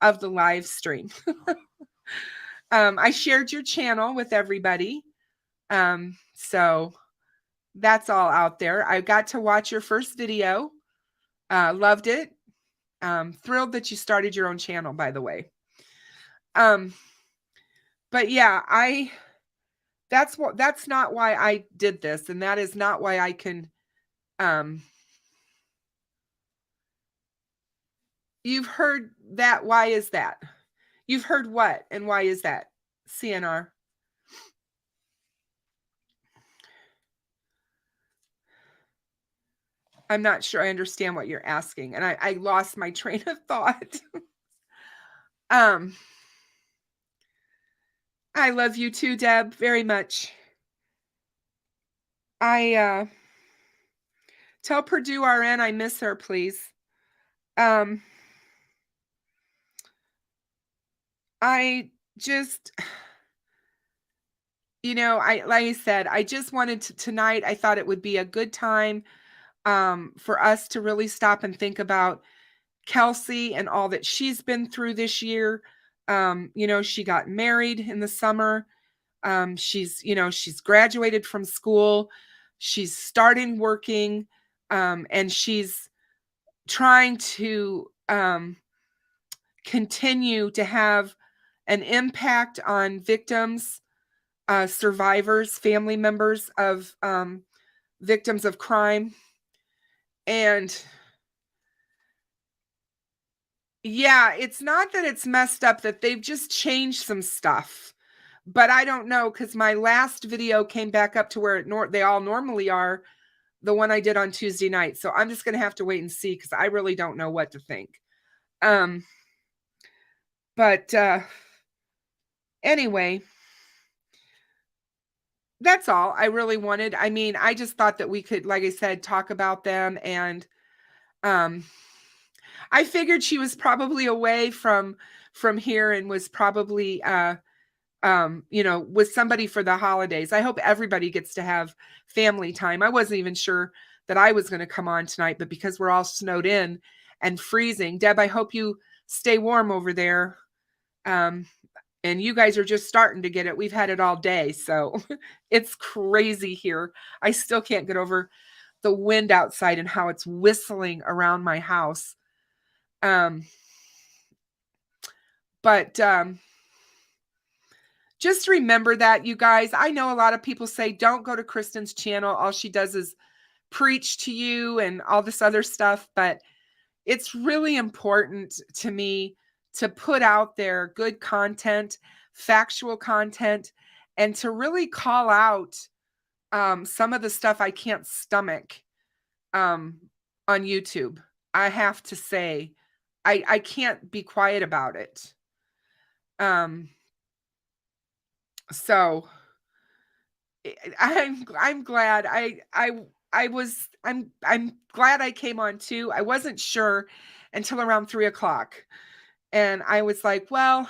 live stream. I shared your channel with everybody. So that's all out there. I got to watch your first video. Loved it. Thrilled that you started your own channel, by the way. But yeah, that's not why I did this, and that is not why I can you've heard that. Why is that? You've heard what and why is that? CNR. I'm not sure I understand what you're asking, and I lost my train of thought. I love you too, Deb, very much. I tell Purdue RN I miss her, please. I just, like I said, I just wanted to tonight. I thought it would be a good time for us to really stop and think about Kelsey and all that she's been through this year. She got married in the summer. She's graduated from school. She's starting working, and she's trying to continue to have an impact on victims, survivors, family members of victims of crime. And yeah, it's not that it's messed up, that they've just changed some stuff. But I don't know, because my last video came back up to where they all normally are, the one I did on Tuesday night. So I'm just going to have to wait and see, because I really don't know what to think. But anyway, that's all I really wanted. I mean, I just thought that we could, like I said, talk about them. And I figured she was probably away from here and was probably with somebody for the holidays. I hope everybody gets to have family time. I wasn't even sure that I was going to come on tonight, but because we're all snowed in and freezing. Deb, I hope you stay warm over there. And you guys are just starting to get it. We've had it all day, so it's crazy here. I still can't get over the wind outside and how it's whistling around my house. But just remember that, you guys. I know a lot of people say, don't go to Kristen's channel. All she does is preach to you and all this other stuff. But it's really important to me to put out there good content, factual content, and to really call out some of the stuff I can't stomach on YouTube. I have to say, I can't be quiet about it. So I'm glad I'm glad I came on too. I wasn't sure until around 3:00. And I was like, well,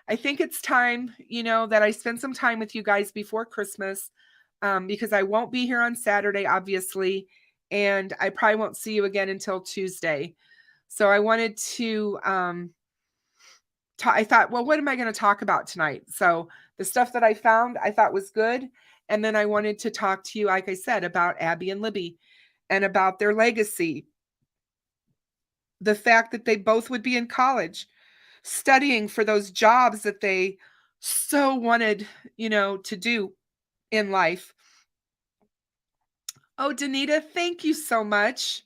I think it's time, that I spend some time with you guys before Christmas, because I won't be here on Saturday, obviously, and I probably won't see you again until Tuesday. So I wanted to, I thought, well, what am I going to talk about tonight? So the stuff that I found, I thought was good. And then I wanted to talk to you, like I said, about Abby and Libby and about their legacy. The fact that they both would be in college studying for those jobs that they so wanted, to do in life. Oh, Danita, thank you so much.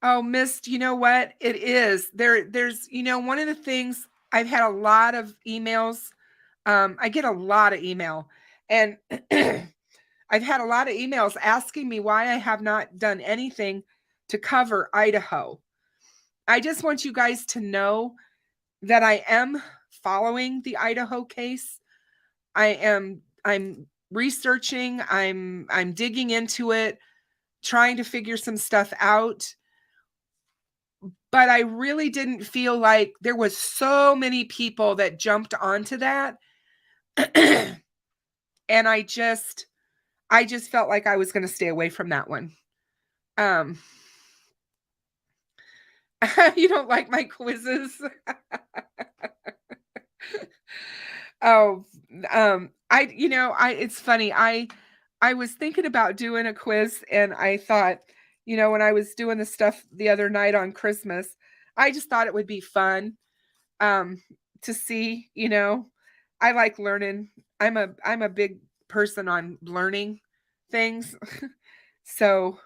Oh, Mist, you know what? It is. There's, one of the things, I've had a lot of emails. I get a lot of email, and I've had a lot of emails asking me why I have not done anything to cover Idaho. I just want you guys to know that I am following the Idaho case. I'm researching, I'm digging into it, trying to figure some stuff out. but I really didn't feel like there was so many people that jumped onto that. And I just felt like I was gonna stay away from that one. Um, you don't like my quizzes? Oh, it's funny. I was thinking about doing a quiz and I thought, when I was doing the stuff the other night on Christmas, I just thought it would be fun um to see, I like learning. I'm a big person on learning things. So,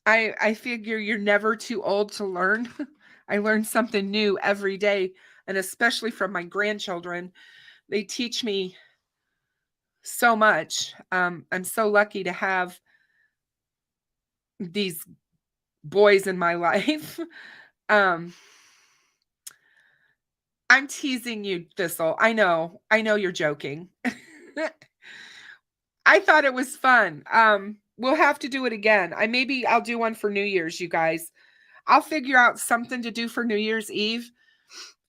I figure you're never too old to learn. I learn something new every day, and especially from my grandchildren. They teach me so much. I'm so lucky to have these boys in my life. Um, I'm teasing you, Thistle. I know you're joking. I thought it was fun. We'll have to do it again. I'll do one for New Year's, you guys. I'll figure out something to do for New Year's Eve.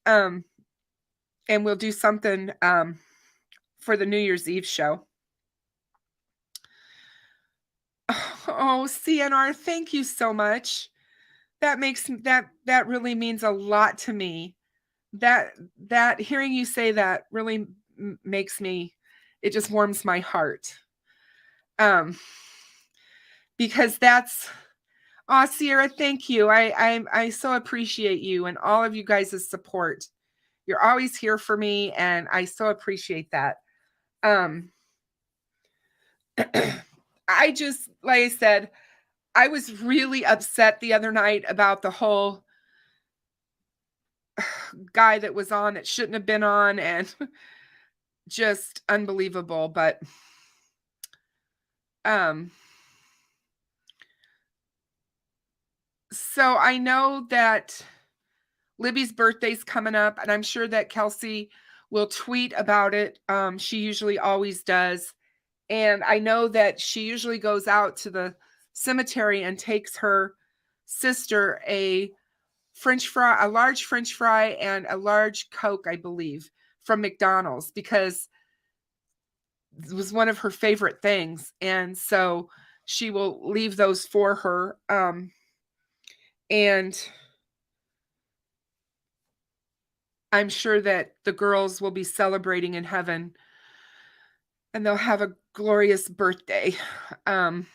Um, and we'll do something for the New Year's Eve show. Oh, CNR, thank you so much. That really means a lot to me. That hearing you say that really makes me, it just warms my heart. Um because that's, oh, Sierra, thank you. I so appreciate you and all of you guys' support. You're always here for me and I so appreciate that. Um I just, like I said, I was really upset the other night about the whole guy that was on that shouldn't have been on, and just unbelievable. But um so I know that Libby's birthday's coming up, and I'm sure that Kelsey will tweet about it. She usually always does. And I know that she usually goes out to the cemetery and takes her sister a large French fry and a large Coke, I believe, from McDonald's, because it was one of her favorite things. And so she will leave those for her. And I'm sure that the girls will be celebrating in heaven and they'll have a glorious birthday um,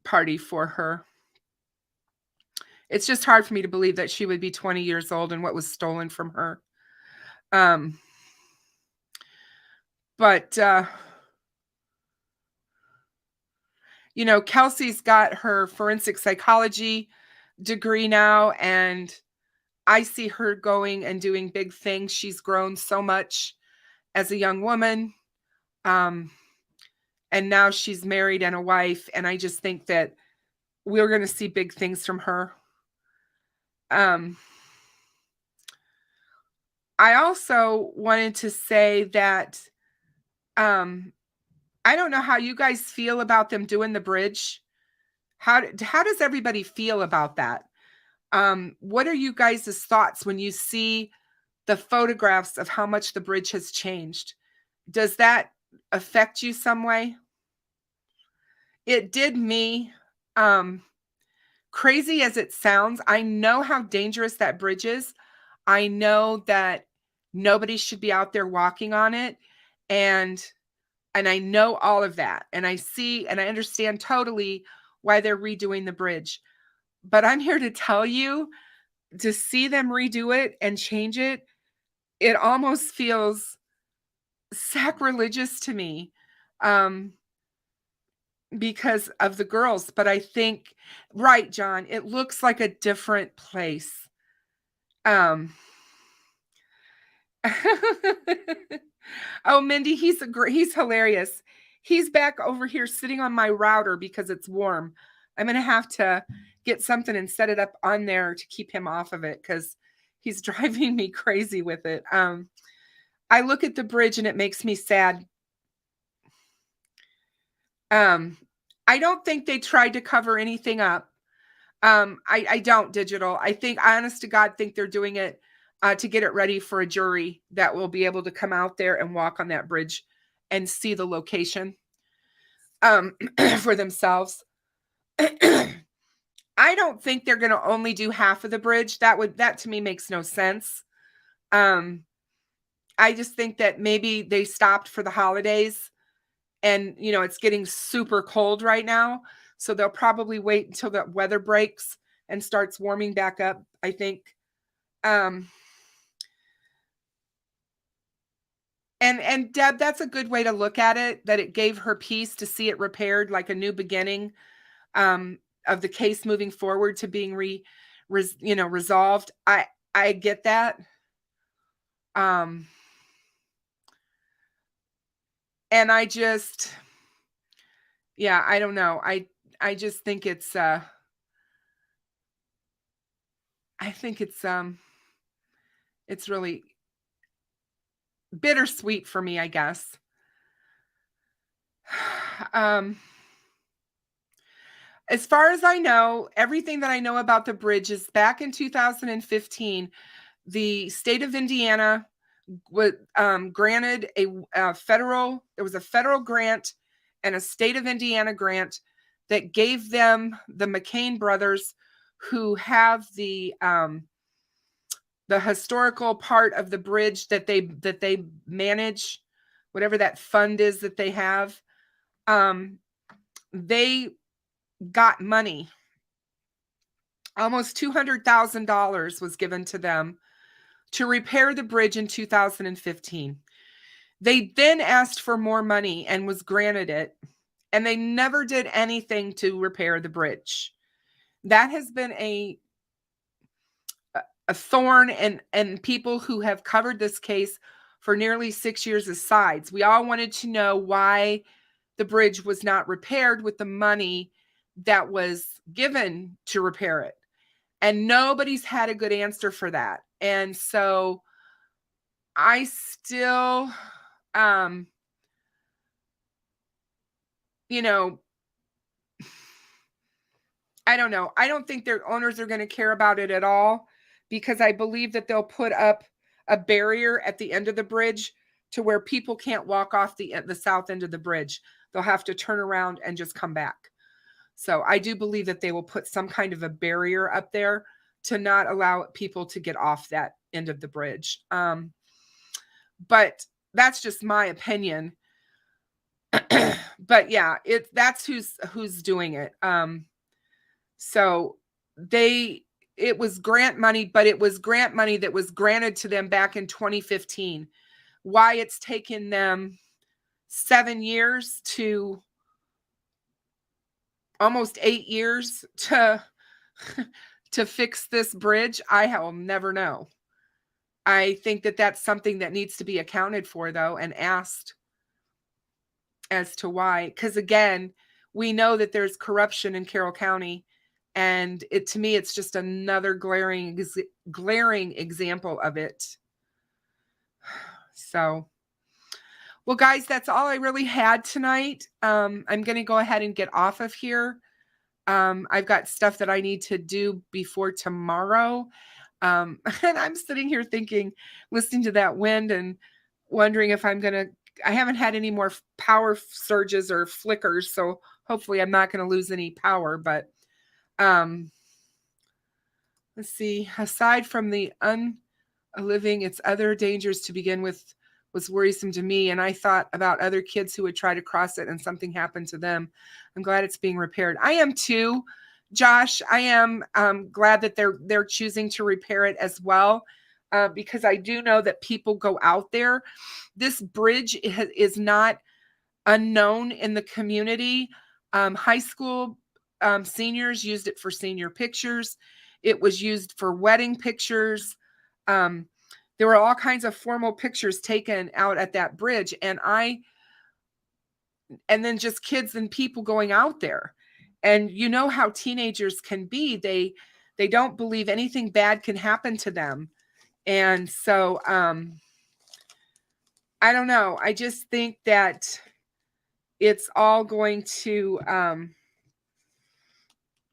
party for her. It's just hard for me to believe that she would be 20 years old and what was stolen from her. Um, but Kelsey's got her forensic psychology degree now, and I see her going and doing big things. She's grown so much as a young woman. Um, and now she's married and a wife. And I just think that we're going to see big things from her. I also wanted to say that I don't know how you guys feel about them doing the bridge. How does everybody feel about that? What are you guys' thoughts when you see the photographs of how much the bridge has changed? Does that affect you some way? It did me. Crazy as it sounds, I know how dangerous that bridge is. I know that nobody should be out there walking on it. And I know all of that. And I see and I understand totally why they're redoing the bridge. But I'm here to tell you, to see them redo it and change it, it almost feels sacrilegious to me. Because of the girls. But I think, right, John, it looks like a different place. Um Oh, Mindy, he's hilarious. He's back over here sitting on my router because it's warm. I'm gonna have to get something and set it up on there to keep him off of it because he's driving me crazy with it. I look at the bridge and it makes me sad. I don't think they tried to cover anything up. I don't digital. I honest to God, think they're doing it to get it ready for a jury that will be able to come out there and walk on that bridge and see the location for themselves. I don't think they're going to only do half of the bridge. That to me makes no sense. I just think that maybe they stopped for the holidays and, it's getting super cold right now. So they'll probably wait until the weather breaks and starts warming back up, I think. And Deb, that's a good way to look at it, that it gave her peace to see it repaired, like a new beginning of the case moving forward to being resolved. I get that. And I just, yeah, I don't know. I just think it's it's really bittersweet for me, I guess. As far as I know, everything that I know about the bridge is back in 2015, the state of Indiana was granted there was a federal grant and a state of Indiana grant that gave them, the McCain brothers, who have the historical part of the bridge that they manage, whatever that fund is that they have, they got money. Almost $200,000 was given to them to repair the bridge in 2015. They then asked for more money and was granted it, and they never did anything to repair the bridge. That has been a thorn and people who have covered this case for nearly 6 years asides. We all wanted to know why the bridge was not repaired with the money that was given to repair it. And nobody's had a good answer for that. And so I still, I don't know. I don't think their owners are going to care about it at all, because I believe that they'll put up a barrier at the end of the bridge to where people can't walk off the south end of the bridge. They'll have to turn around and just come back. So I do believe that they will put some kind of a barrier up there to not allow people to get off that end of the bridge. But that's just my opinion. But yeah, that's who's doing it. So it was grant money, but it was grant money that was granted to them back in 2015. Why it's taken them 7 years to almost 8 years to fix this bridge, I will never know. I think that that's something that needs to be accounted for, though, and asked as to why. Because again, we know that there's corruption in Carroll County, and to me, it's just another glaring example of it. So, well, guys, that's all I really had tonight. I'm going to go ahead and get off of here. I've got stuff that I need to do before tomorrow. And I'm sitting here thinking, listening to that wind and wondering if I haven't had any more power surges or flickers. So hopefully I'm not going to lose any power, but, let's see, aside from the living, its other dangers to begin with was worrisome to me. And I thought about other kids who would try to cross it and something happened to them. I'm glad it's being repaired. I am too, Josh. I am glad that they're choosing to repair it as well, because I do know that people go out there. This bridge is not unknown in the community. High school seniors used it for senior pictures. It was used for wedding pictures. There were all kinds of formal pictures taken out at that bridge. And then just kids and people going out there. And you know how teenagers can be. They don't believe anything bad can happen to them. And so I don't know. I just think that it's all going to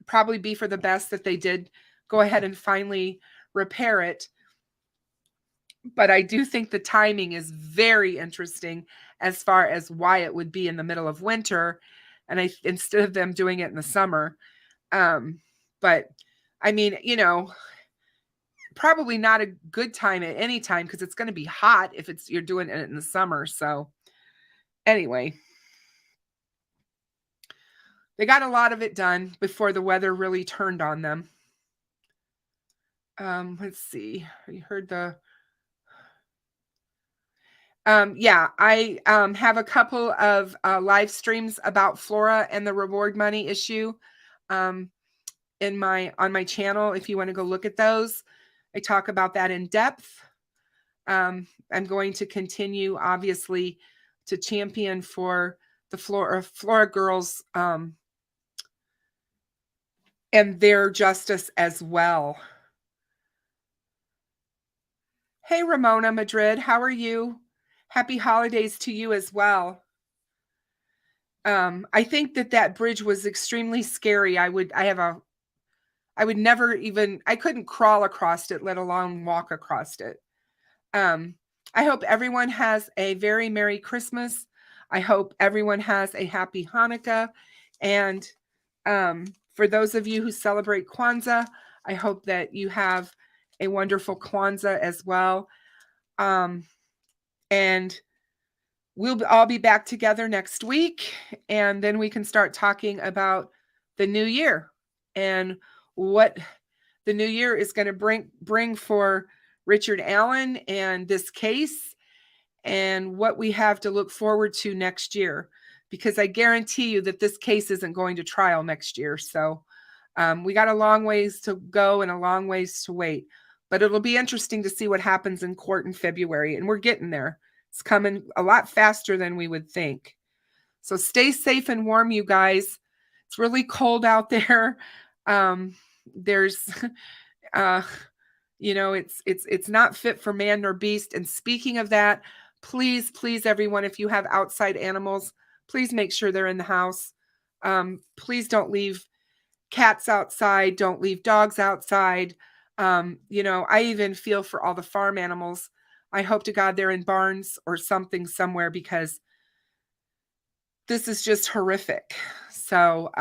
probably be for the best that they did go ahead and finally repair it. But I do think the timing is very interesting as far as why it would be in the middle of winter, and instead of them doing it in the summer. But I mean, probably not a good time at any time because it's going to be hot if you're doing it in the summer. So anyway, they got a lot of it done before the weather really turned on them. Let's see. You heard the yeah, I have a couple of live streams about Flora and the reward money issue um, on my channel. If you want to go look at those, I talk about that in depth. I'm going to continue, obviously, to champion for the Flora girls and their justice as well. Hey, Ramona Madrid, how are you? Happy holidays to you as well. I think that bridge was extremely scary. I would never even, I couldn't crawl across it, let alone walk across it. I hope everyone has a very Merry Christmas. I hope everyone has a happy Hanukkah. And for those of you who celebrate Kwanzaa, I hope that you have a wonderful Kwanzaa as well. And we'll all be back together next week, and then we can start talking about the new year and what the new year is going to bring for Richard Allen and this case, and what we have to look forward to next year, because I guarantee you that this case isn't going to trial next year. So we got a long ways to go and a long ways to wait, but it'll be interesting to see what happens in court in February, and we're getting there. It's coming a lot faster than we would think. So stay safe and warm, you guys. It's really cold out there. There's, it's not fit for man nor beast. And speaking of that, please, everyone, if you have outside animals, please make sure they're in the house. Please don't leave cats outside. Don't leave dogs outside. I even feel for all the farm animals. I hope to God they're in barns or something somewhere, because this is just horrific. So,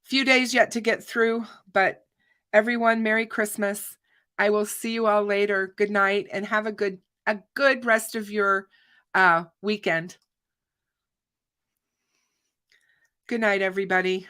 few days yet to get through, but everyone, Merry Christmas. I will see you all later. Good night, and have a good rest of your weekend. Good night, everybody.